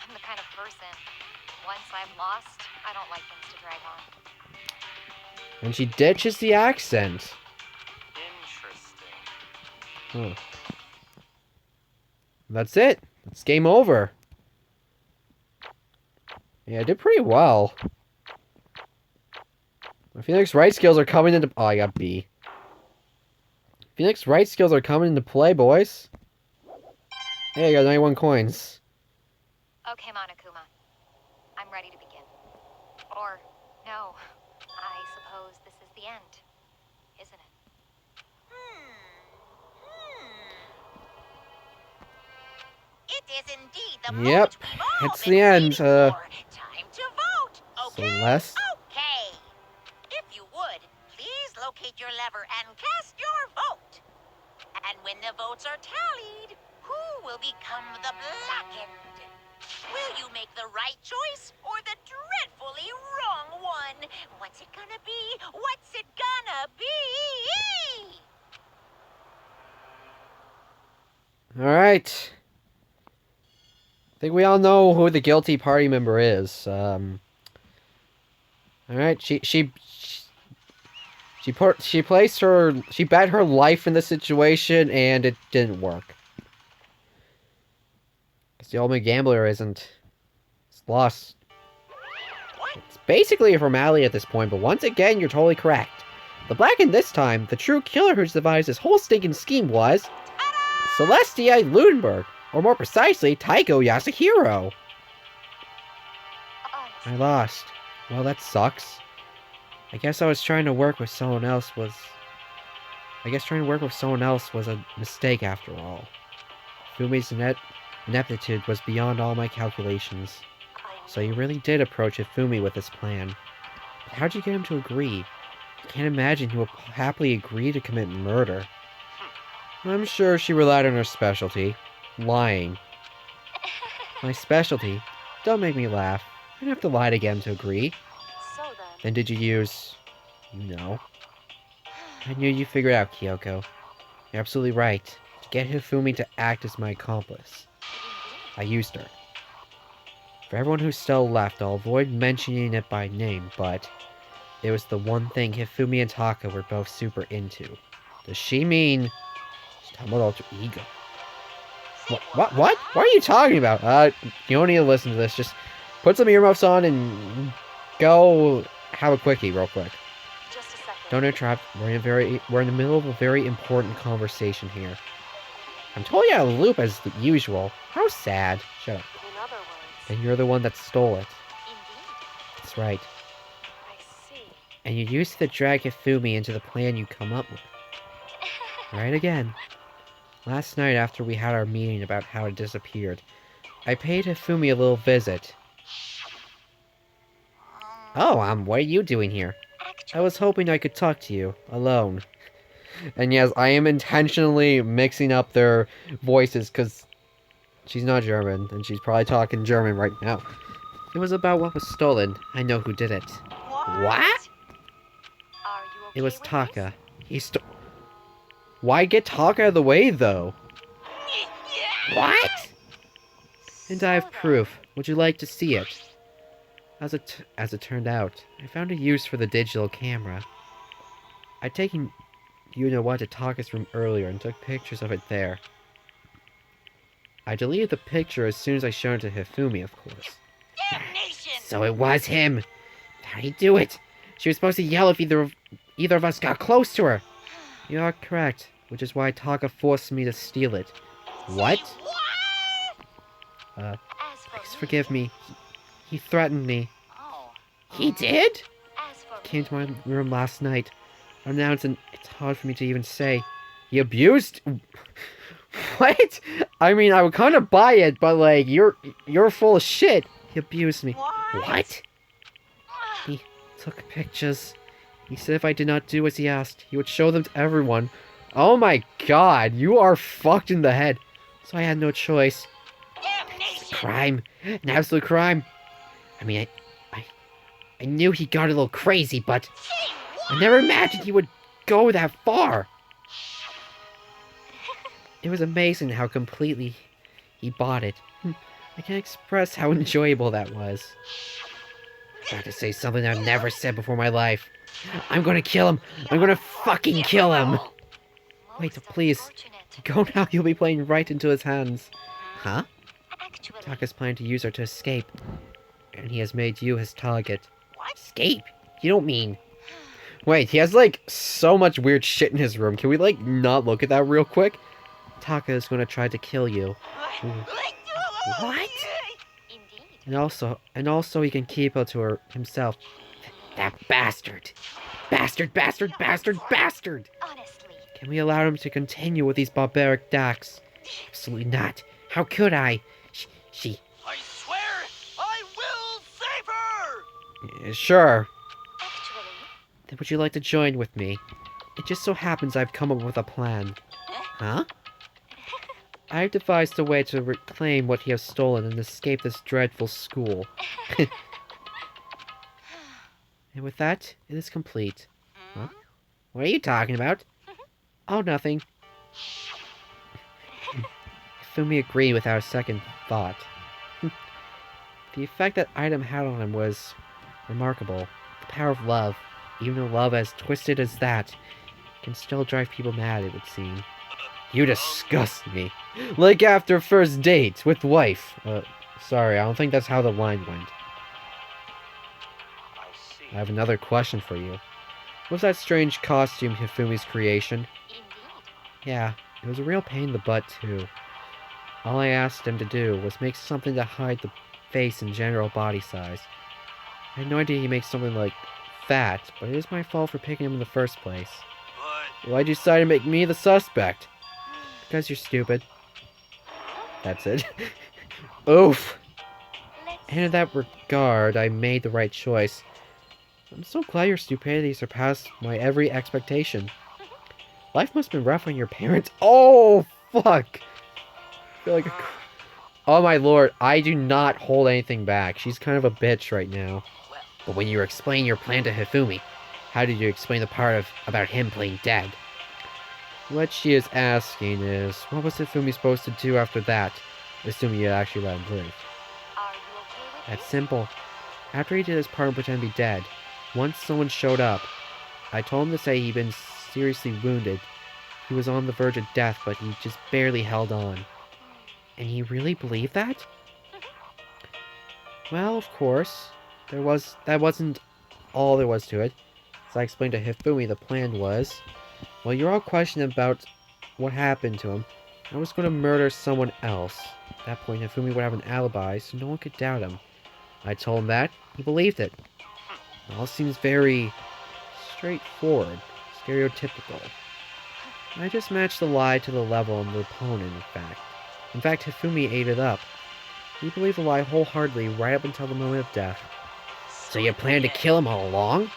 I'm the kind of person, once I'm lost, I don't like things to drag on. And she ditches the accent. Interesting. Huh. That's it. It's game over. Yeah, I did pretty well. My Phoenix Wright skills are coming into... Oh, I got B. Phoenix Wright skills are coming into play, boys. Hey, I got 91 coins. Okay, Monokuma. I'm ready to begin. Or, no. I suppose this is the end, isn't it? It is indeed the Yep, moment we've all it's been the end, waiting for. Time to vote, okay? Celeste? Okay. If you would, please locate your lever and cast your vote. And when the votes are tallied, who will become the blackened? Will you make the right choice or the dreadfully wrong one? What's it gonna be? What's it gonna be? Alright. I think we all know who the guilty party member is. Alright, she bet her life in this situation and it didn't work. Because the ultimate gambler isn't... It's lost. It's basically a formality at this point, but once again, you're totally correct. The blackened this time, the true killer who's devised this whole stinking scheme was... Celestia Ludenberg. Or more precisely, Taiko Yasuhiro. I lost. Well, that sucks. I guess trying to work with someone else was a mistake after all. Fumi's ineptitude was beyond all my calculations. So you really did approach Hifumi with this plan. But how'd you get him to agree? I can't imagine he will happily agree to commit murder. I'm sure she relied on her specialty. Lying. My specialty? Don't make me laugh. I didn't have to lie to get him to agree. So Then did you use... You know. I knew you figured out, Kyoko. You're absolutely right. To get Hifumi to act as my accomplice. I used her. For everyone who's still left, I'll avoid mentioning it by name, but... It was the one thing Hifumi and Taka were both super into. Does she mean... She's talking about alter ego. What? What are you talking about? You don't need to listen to this. Just put some earmuffs on and go have a quickie real quick. just a second. Don't interrupt. We're in the middle of a very important conversation here. I'm totally out of the loop as usual. How sad. Shut up. In other words, And you're the one that stole it. Indeed. That's right. I see. And you used to drag Hifumi into the plan you come up with. Right again. Last night after we had our meeting about how it disappeared, I paid Hifumi a little visit. Oh, what are you doing here? I was hoping I could talk to you, alone. And yes, I am intentionally mixing up their voices, because she's not German, and she's probably talking German right now. It was about what was stolen. I know who did it. What? Are you okay It was with Taka. He stole... Why get Taka out of the way, though? What? And I have proof. Would you like to see it? As it turned out, I found a use for the digital camera. I'd taken you-know-what to Taka's room earlier and took pictures of it there. I deleted the picture as soon as I showed it to Hifumi, of course. Damnation! So it was him! How'd he do it? She was supposed to yell if either of us got close to her. You are correct, which is why Taka forced me to steal it. What? As for Please forgive me. He threatened me. Oh. He did? As for He came me, to my room last night, unannounced, and it's hard for me to even say. He abused... What? I mean, I would kind of buy it, but like, you're full of shit. He abused me. What? He took pictures. He said if I did not do as he asked, he would show them to everyone. Oh my god, you are fucked in the head. So I had no choice. It's a crime. An absolute crime. I mean, I knew he got a little crazy, but I never imagined he would go that far. It was amazing how completely he bought it. I can't express how enjoyable that was. I'm about to say something I've never said before in my life. I'm gonna kill him. I'm gonna fucking kill him. Wait, most please. unfortunate. Go now, you'll be playing right into his hands. Huh? Actually, Taka's planning to use her to escape. And he has made you his target. What? Escape? You don't mean... Wait, he has like so much weird shit in his room. Can we like not look at that real quick? Taka is gonna try to kill you. What? indeed. And also he can keep her to himself. That bastard. Bastard, bastard, bastard, bastard! Honestly, Can we allow him to continue with these barbaric acts? Absolutely not. How could I? She... I swear, I will save her! Sure. actually, Then would you like to join with me? It just so happens I've come up with a plan. Huh? I've devised a way to reclaim what he has stolen and escape this dreadful school. And with that, it is complete. Huh? What are you talking about? Oh, nothing. Fumi agreed without a second thought. The effect that item had on him was remarkable. The power of love, even though love as twisted as that, can still drive people mad, it would seem. You disgust me. Like after first date with wife. Sorry, I don't think that's how the line went. I see. I have another question for you. Was that strange costume Hifumi's creation? indeed. Yeah, it was a real pain in the butt, too. All I asked him to do was make something to hide the face and general body size. I had no idea he makes something like that, but it is my fault for picking him in the first place. But Why'd you decide to make me the suspect? Because you're stupid. That's it. Oof! Let's And in that regard, I made the right choice. I'm so glad your stupidity surpassed my every expectation. Life must have been rough on your parents. Oh, fuck! I feel like oh my lord, I do not hold anything back. She's kind of a bitch right now. But when you were explaining your plan to Hifumi, how did you explain the part about him playing dead? What she is asking is, what was Hifumi supposed to do after that? Assuming you actually let him live. Are you okay with That's simple. After he did his part and pretend to be dead, once someone showed up, I told him to say he'd been seriously wounded. He was on the verge of death, but he just barely held on. And he really believed that? Well, of course, that wasn't all there was to it. As I explained to Hifumi, the plan was, well, you're all questioning about what happened to him. I was going to murder someone else. At that point, Hifumi would have an alibi, so no one could doubt him. I told him that. He believed it. It all seems very straightforward, stereotypical. I just matched the lie to the level of the opponent, in fact. In fact, Hifumi ate it up. He believed the lie wholeheartedly right up until the moment of death. So you planned to kill him all along?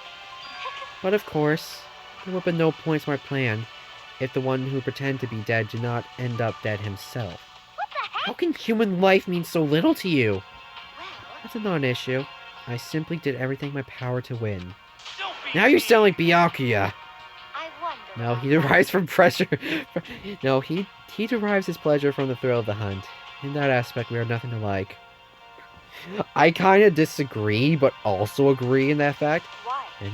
But of course, there would have been no point to my plan if the one who pretended to be dead did not end up dead himself. What the heck? How can human life mean so little to you? Well, That's a non-issue. I simply did everything in my power to win. don't be Now you sound like Byakuya. I wonder. No, he about derives from pressure. No, he derives his pleasure from the thrill of the hunt. In that aspect, we are nothing alike. I kind of disagree, but also agree in that fact. Why? And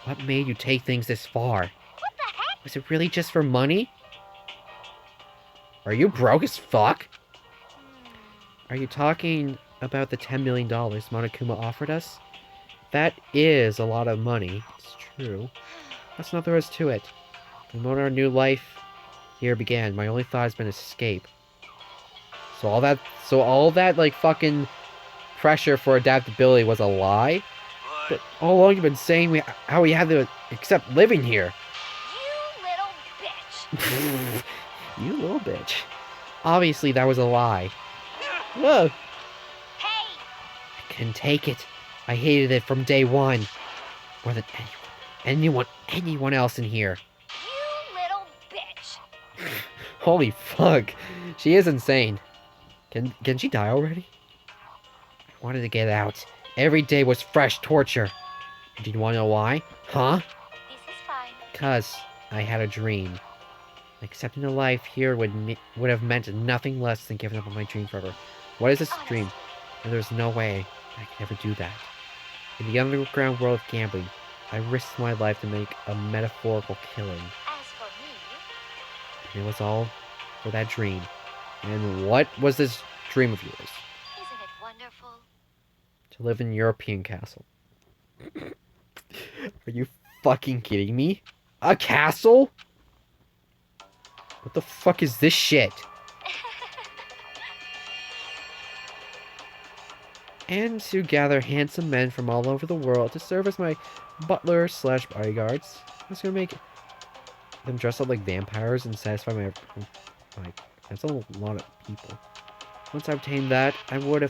what made you take things this far? What the heck? Was it really just for money? Are you broke as fuck? Are you talking about the $10 million Monokuma offered us? That is a lot of money. It's true. That's not the rest to it. The moment our new life here began, my only thought has been escape. So all that like fucking pressure for adaptability was a lie. But all along you've been saying how we had to accept living here. You little bitch. You little bitch. Obviously that was a lie. Whoa. Hey! I couldn't take it. I hated it from day one. More than anyone else in here. You little bitch. Holy fuck. She is insane. Can she die already? I wanted to get out. Every day was fresh torture. Do you want to know why? Huh? This is fine. Because I had a dream. Accepting a life here would have meant nothing less than giving up on my dream forever. What is this dream? And there's no way I could ever do that. In the underground world of gambling, I risked my life to make a metaphorical killing. As for me, And it was all for that dream. And what was this dream of yours? isn't it wonderful? To live in a European castle. Are you fucking kidding me? A castle? What the fuck is this shit? And to gather handsome men from all over the world to serve as my butler/bodyguards. I was gonna make them dress up like vampires and satisfy my... Like, that's a lot of people. Once I obtained that, I would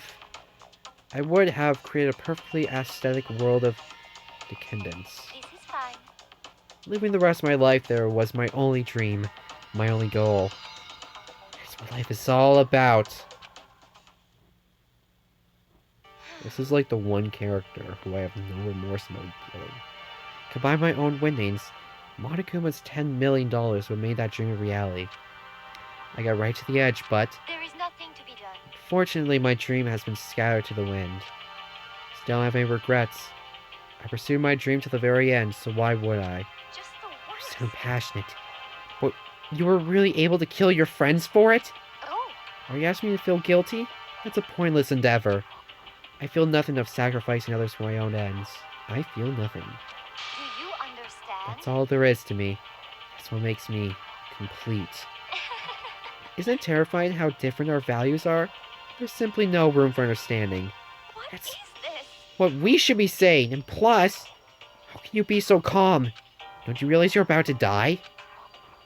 have created a perfectly aesthetic world of decadence. This is fine. Living the rest of my life there was my only dream, my only goal. That's what life is all about. This is like the one character who I have no remorse about killing. Combine my own winnings, Monokuma's $10 million would make that dream a reality. I got right to the edge, but There is nothing to be done. fortunately my dream has been scattered to the wind. Still don't have any regrets. I pursued my dream to the very end, so why would I? Just the You're worst. so passionate. But you were really able to kill your friends for it? Oh, Are you asking me to feel guilty? That's a pointless endeavor. I feel nothing of sacrificing others for my own ends. I feel nothing. do you understand? That's all there is to me. That's what makes me complete. Isn't it terrifying how different our values are? There's simply no room for understanding. What That's- is this? What we should be saying, and plus, how can you be so calm? Don't you realize you're about to die?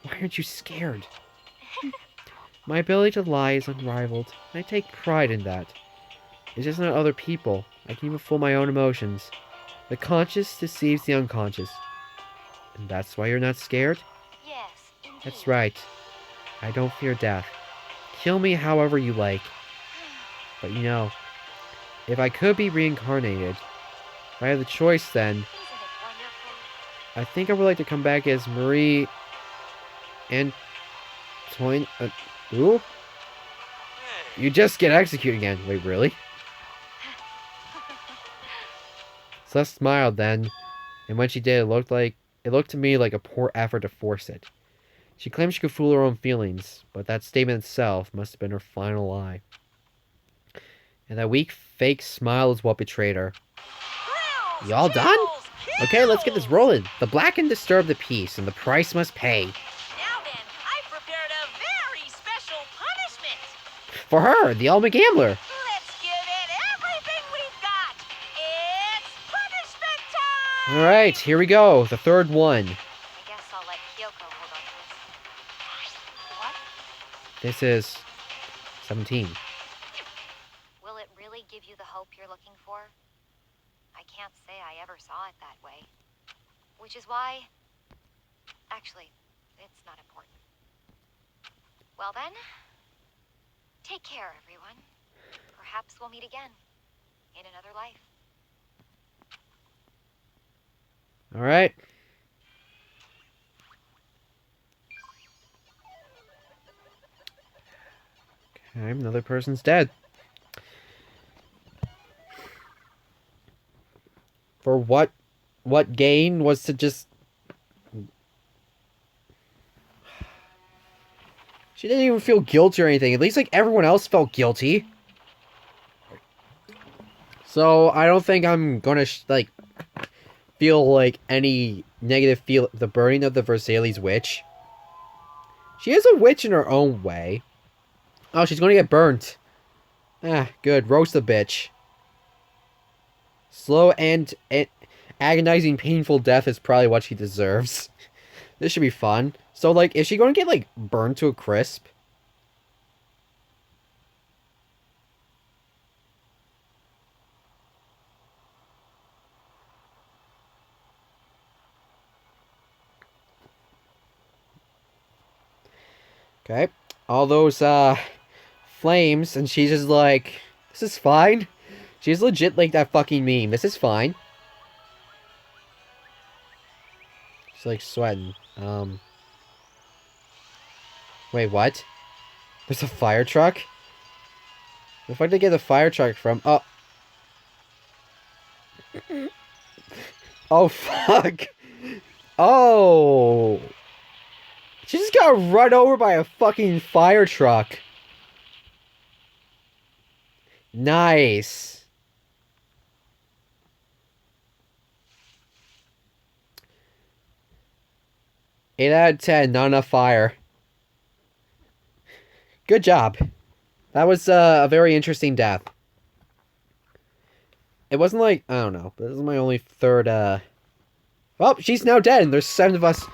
Why aren't you scared? My ability to lie is unrivaled, and I take pride in that. It's just not other people. I can even fool my own emotions. The conscious deceives the unconscious. And that's why you're not scared? Yes, indeed. That's right. I don't fear death. Kill me however you like. But you know, if I could be reincarnated, if I had the choice then, Isn't it wonderful? I think I would like to come back as Marie Antoine. Ooh? Hey, You just get executed again. Wait, really? Celeste smiled then, and when she did, it looked to me like a poor effort to force it. She claimed she could fool her own feelings, but that statement itself must have been her final lie. And that weak, fake smile is what betrayed her. Grills, Y'all done? chills, Okay, let's get this kills. rolling. The black can disturb the peace, and the price must pay. Now then, I've prepared a very special punishment. For her, the ultimate gambler. Let's give it everything we've got. It's punishment time. Alright, here we go. The third one. I guess I'll let Kyoko hold on to this. What? This is 17. Will it really give you the hope you're looking for? I can't say I ever saw it that way. Which is why... Actually, it's not important. Well then, take care, everyone. Perhaps we'll meet again. In another life. Alright. Okay, another person's dead. For what gain was to just... She didn't even feel guilty or anything. At least, like, everyone else felt guilty. So, I don't think I'm gonna, feel, like, any negative feel... The burning of the Versailles witch. She is a witch in her own way. Oh, she's gonna get burnt. Ah, good. Roast the bitch. Slow and agonizing, painful death is probably what she deserves. This should be fun. So, like, is she going to get, like, burned to a crisp? Okay. All those, flames, and she's just like, this is fine. She's legit like that fucking meme. This is fine. She's like sweating. Wait, what? There's a fire truck? Where the fuck did they get the fire truck from? Oh. Oh, fuck. Oh. She just got run over by a fucking fire truck. Nice. Eight out of 10, not enough fire. Good job. That was a very interesting death. It wasn't like, I don't know, this is my only third, Oh, she's now dead, and there's 7 of us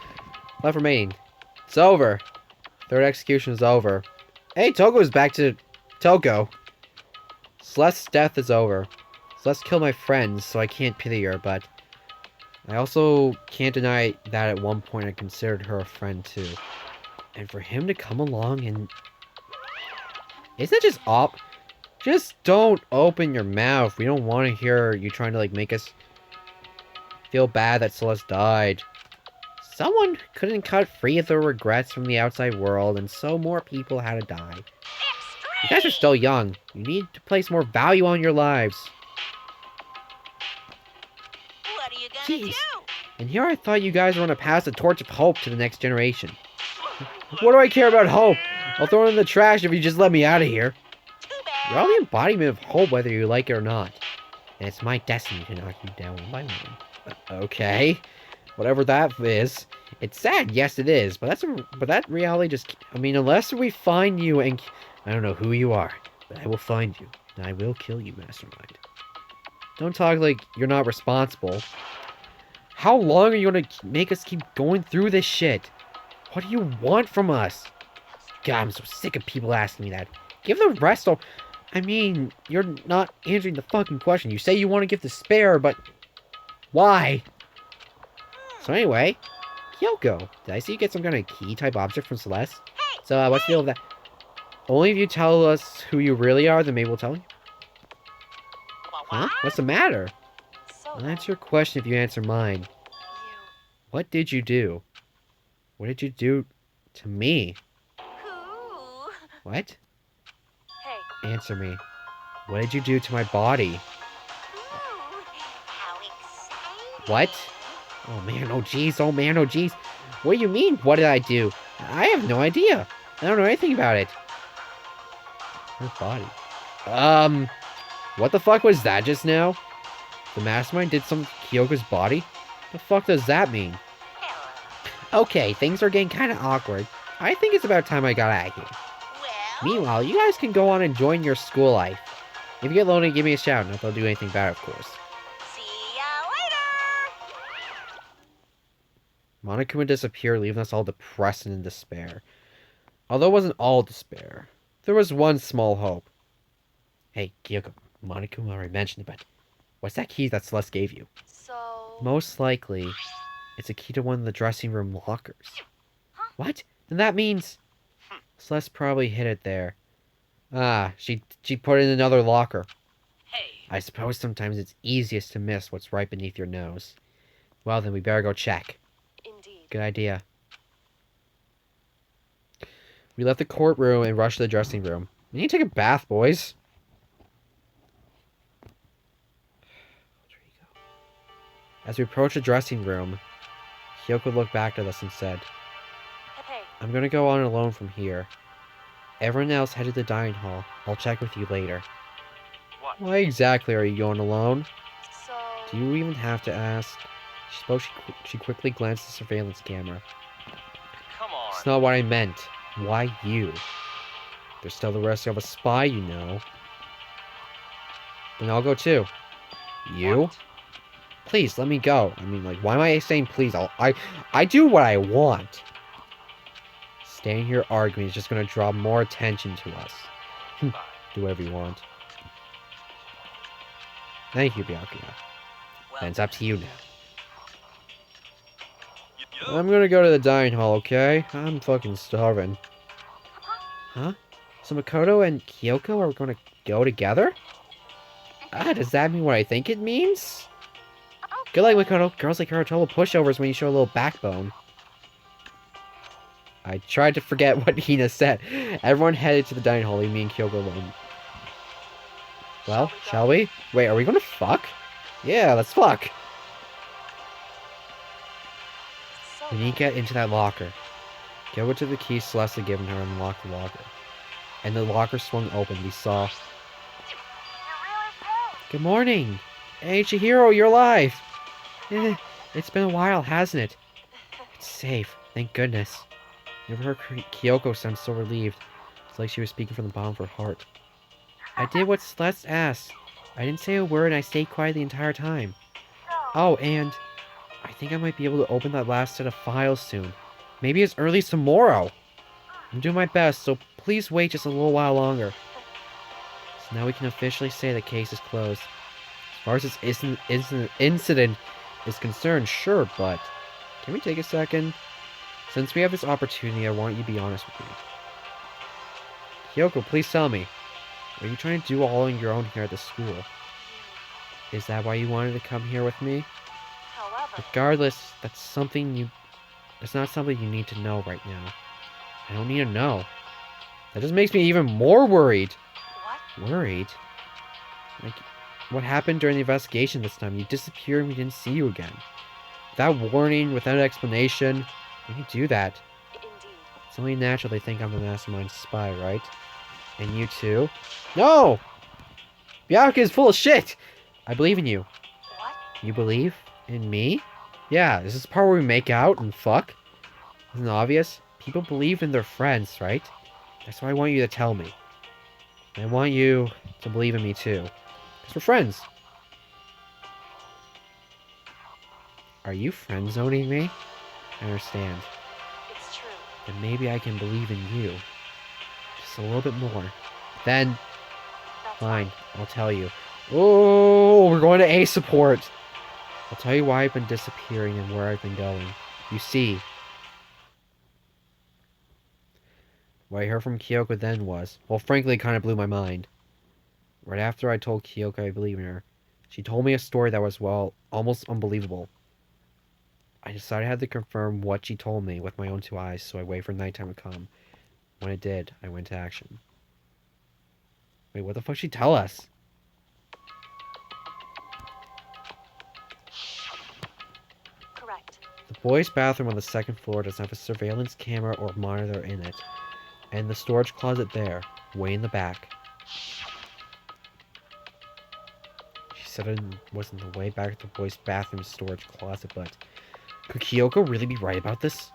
left remaining. It's over. Third execution is over. Hey, Togo's back to Togo. Celeste's death is over. Celeste killed my friends, so I can't pity her, but I also can't deny that at one point I considered her a friend too. And for him to come along and... Isn't that just op? Just don't open your mouth. We don't want to hear you trying to, like, make us feel bad that Celeste died. Someone couldn't cut free of their regrets from the outside world, and so more people had to die. You guys are still young. You need to place more value on your lives. What are you gonna Jeez. do? And here I thought you guys were going to pass the torch of hope to the next generation. What do I care about hope? I'll throw it in the trash if you just let me out of here. Too bad. You're all the embodiment of hope whether you like it or not. And it's my destiny to knock you down one by one. Okay. Whatever that is. It's sad, yes it is, but that reality just... I mean, unless we find you and... I don't know who you are, but I will find you, and I will kill you, Mastermind. Don't talk like you're not responsible. How long are you gonna make us keep going through this shit? What do you want from us? God, I'm so sick of people asking me that. Give the rest a... I mean, you're not answering the fucking question. You say you want to give the spare, but... Why? So anyway, Kyoko, did I see you get some kind of key-type object from Celeste? So, what's the deal with that? Only if you tell us who you really are, then maybe we'll tell you. Huh? What's the matter? So I'll answer your question if you answer mine. you. What did you do? What did you do to me? Ooh. What? Hey, Answer me. What did you do to my body? Ooh. How exciting. What? Oh man, oh jeez, oh man, oh jeez. What do you mean, what did I do? I have no idea. I don't know anything about it. Her body. What the fuck was that just now? The mastermind did something to Kyoko's body? The fuck does that mean? Okay, things are getting kinda awkward. I think it's about time I got out of here. Well, Meanwhile, you guys can go on enjoying your school life. If you get lonely, give me a shout, not that I'll do anything about it, of course. see ya later. Monokuma disappeared, leaving us all depressed and in despair. Although it wasn't all despair, there was one small hope. Hey, Kyoko, Monokuma already mentioned it, but what's that key that Celeste gave you? so. Most likely, it's a key to one of the dressing room lockers. What? Then that means... Celeste probably hid it there. Ah, she put it in another locker. Hey, I suppose sometimes it's easiest to miss what's right beneath your nose. Well then, we better go check. Indeed. Good idea. We left the courtroom and rushed to the dressing room. We need to take a bath, boys. As we approached the dressing room, Kyoko looked back at us and said, Hey, I'm gonna go on alone from here. Everyone else headed to the dining hall. I'll check with you later. what? Why exactly are you going alone? so. Do you even have to ask? She spoke. She quickly glanced at the surveillance camera. Come on. It's not what I meant. Why you? There's still the risk of a spy, you know. Then I'll go too. You? What? Please, let me go. I mean, like, why am I saying please? I do what I want. Staying here arguing is just gonna draw more attention to us. Fine. Do whatever you want. Thank you, Byakuya. Well, And it's up to you now. Yo. I'm gonna go to the dining hall, okay? I'm fucking starving. Huh? So Makoto and Kyoko are gonna go together? Ah, does that mean what I think it means? Good luck, Makoto. Girls like her are total pushovers when you show a little backbone. I tried to forget what Hina said. Everyone headed to the dining hall, leaving me and Kyoko alone. Well, shall we? Wait, are we gonna fuck? Yeah, let's fuck. So We need to get into that locker. Kyoko took the key Celeste had given her and unlocked the locker. And the locker swung open. We saw... Good morning! Hey, Chihiro, you're alive! It's been a while, hasn't it? It's safe, thank goodness. Never heard Kyoko sound so relieved. It's like she was speaking from the bottom of her heart. I did what Celeste asked. I didn't say a word and I stayed quiet the entire time. Oh, and I think I might be able to open that last set of files soon. Maybe as early as tomorrow. I'm doing my best, so please wait just a little while longer. So now we can officially say the case is closed. As far as this incident is concerned, sure, but can we take a second? Since we have this opportunity, I want you to be honest with me. Kyoko, please tell me. Are you trying to do all on your own here at the school? Is that why you wanted to come here with me? However, Regardless, that's not something you need to know right now. I don't need to know. That just makes me even more worried. what? Worried? Like, what happened during the investigation this time? You disappeared and we didn't see you again. Without warning, without explanation. Why do you do that? Indeed. It's only natural they think I'm the mastermind spy, right? And you too? No! Byakuya is full of shit! I believe in you. What? You believe in me? Yeah, is this the part where we make out and fuck? Isn't it obvious? People believe in their friends, right? That's what I want you to tell me. And I want you to believe in me too. Because we're friends. Are you friend zoning me? I understand. It's true. Then maybe I can believe in you. Just a little bit more. Then, That's fine, I'll tell you. Oh, we're going to A support. I'll tell you why I've been disappearing and where I've been going. You see, what I heard from Kyoko then was, well, frankly, it kind of blew my mind. Right after I told Kyoko I believe in her, she told me a story that was, well, almost unbelievable. I decided I had to confirm what she told me with my own two eyes, so I waited for nighttime to come. When it did, I went to action. Wait, what the fuck did she tell us? correct. The boys' bathroom on the second floor doesn't have a surveillance camera or monitor in it. And the storage closet there, way in the back. She said it wasn't the way back to the boys' bathroom storage closet, but could Kyoko really be right about this?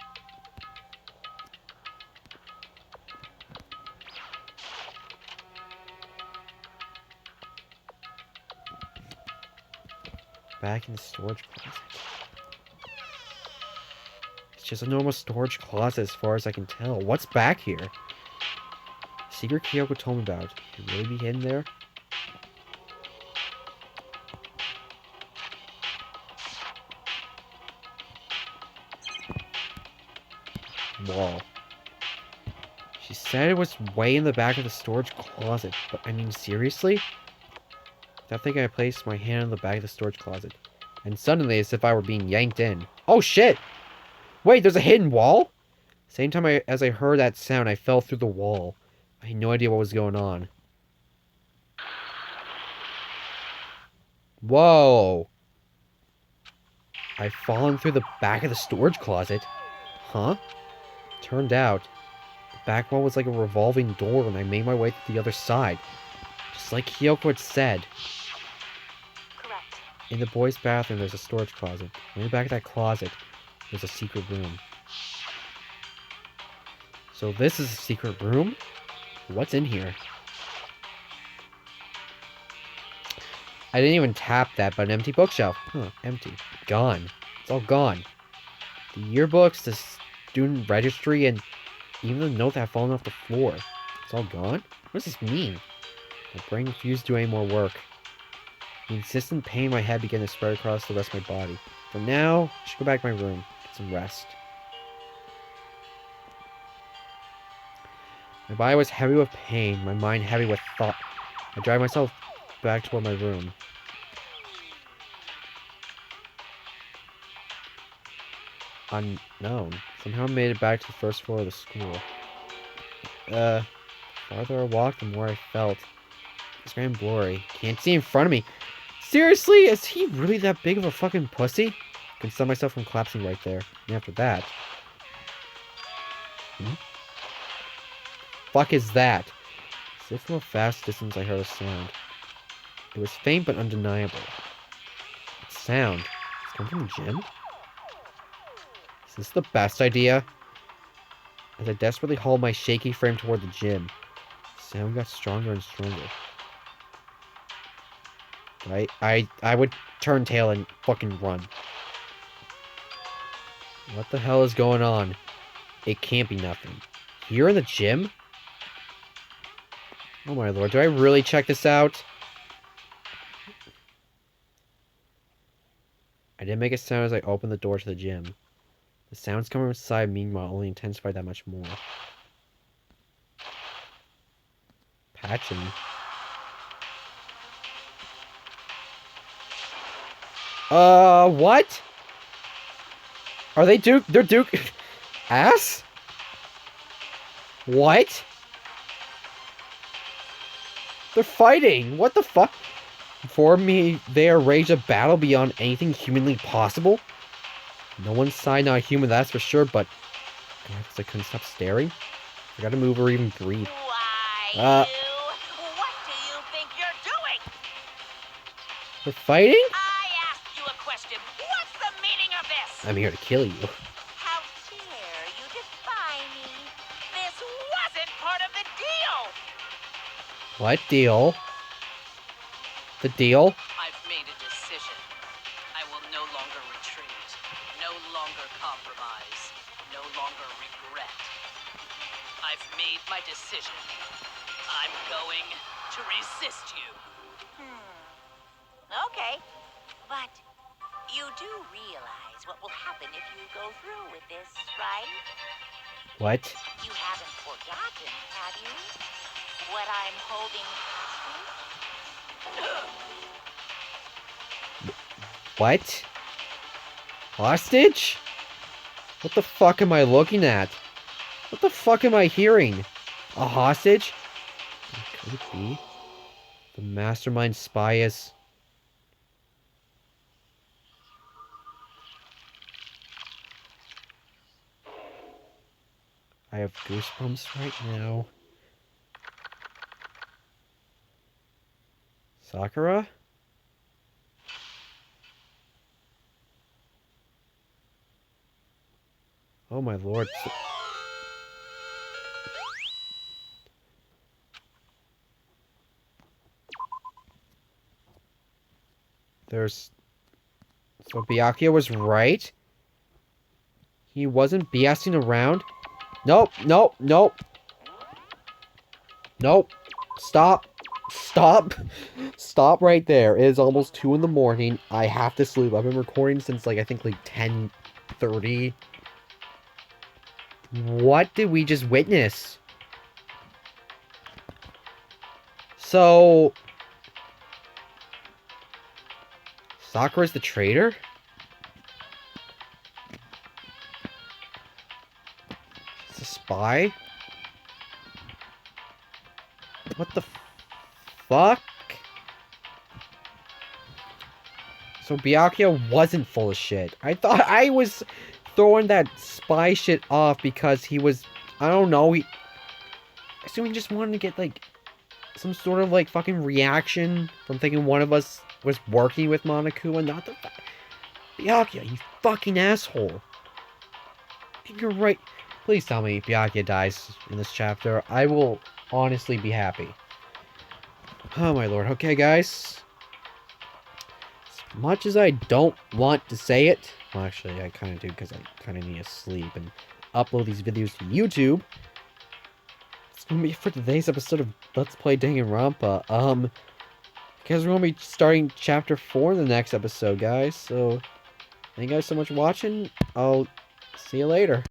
Back in the storage closet. It's just a normal storage closet as far as I can tell. What's back here? Secret Kyoko told me about. Could it really be hidden there? Wall. She said it was way in the back of the storage closet, but I mean, seriously? That thing I placed my hand on the back of the storage closet, and suddenly, as if I were being yanked in. Oh shit! Wait, there's a hidden wall? Same time as I heard that sound, I fell through the wall. I had no idea what was going on. Whoa! I've fallen through the back of the storage closet. Huh? Turned out, the back wall was like a revolving door when I made my way to the other side. Just like Kyoko had said. Correct. In the boys' bathroom, there's a storage closet. In the back of that closet, there's a secret room. So this is a secret room? What's in here? I didn't even tap that, but an empty bookshelf. Huh, empty. Gone. It's all gone. The yearbooks, the student registry, and even the note that had fallen off the floor. It's all gone? What does this mean? My brain refused to do any more work. The insistent pain in my head began to spread across the rest of my body. For now, I should go back to my room, get some rest. My body was heavy with pain, my mind heavy with thought. I dragged myself back toward my room. Unknown. Somehow I made it back to the first floor of the school. The farther I walked, the more I felt. It's ran blurry. Can't see in front of me. Seriously? Is he really that big of a fucking pussy? I can stop myself from collapsing right there. And after that... Fuck is that? As if from a vast distance I heard a sound. It was faint but undeniable. What sound? It's coming from the gym? Is this the best idea? As I desperately hauled my shaky frame toward the gym, the sound got stronger and stronger. I would turn tail and fucking run. What the hell is going on? It can't be nothing. Here in the gym? Oh my lord, do I really check this out? I didn't make a sound as I opened the door to the gym. The sounds coming from inside, meanwhile, only intensified that much more. Patching. What? Are they They're Duke... Ass? What? They're fighting! What the fuck? For me, they arranged a battle beyond anything humanly possible? No one's side, not a human, that's for sure, but... God, I couldn't stop staring. I gotta move or even breathe. Why, what do you think you're doing? They're fighting? I asked you a question. What's the meaning of this? I'm here to kill you. How dare you defy me? This wasn't part of the deal. What deal? The deal? I've made a decision. I will no longer retreat, no longer compromise, no longer regret. I've made my decision. I'm going to resist you. Okay, but you do realize what will happen if you go through with this, right? What? You haven't forgotten, have you? What I'm holding What? Hostage? What the fuck am I looking at? What the fuck am I hearing? A hostage? Could it be? The mastermind spy is... I have goosebumps right now. Sakura? Oh my lord. There's... So Byakuya was right? He wasn't BSing around? Nope, nope, nope. Nope. Stop. Stop. Stop right there. It is almost 2 in the morning. I have to sleep. I've been recording since, like, I think, like, 10:30. What did we just witness? So... Sakura's the traitor? It's a spy? What the fuck? So Byakuya wasn't full of shit. I thought I was throwing that spy shit off because he was... I don't know, I assume he just wanted to get, like, some sort of, like, fucking reaction from thinking one of us was working with Monokuma, not the... Byakuya, you fucking asshole. You're right. Please tell me Byakuya dies in this chapter. I will honestly be happy. Oh my lord. Okay, guys. much as I don't want to say it, well, actually, I kind of do because I kind of need to sleep and upload these videos to YouTube. It's gonna be it for today's episode of Let's Play Danganronpa. Because we're gonna be starting Chapter 4 in the next episode, guys. So, thank you guys so much for watching. I'll see you later.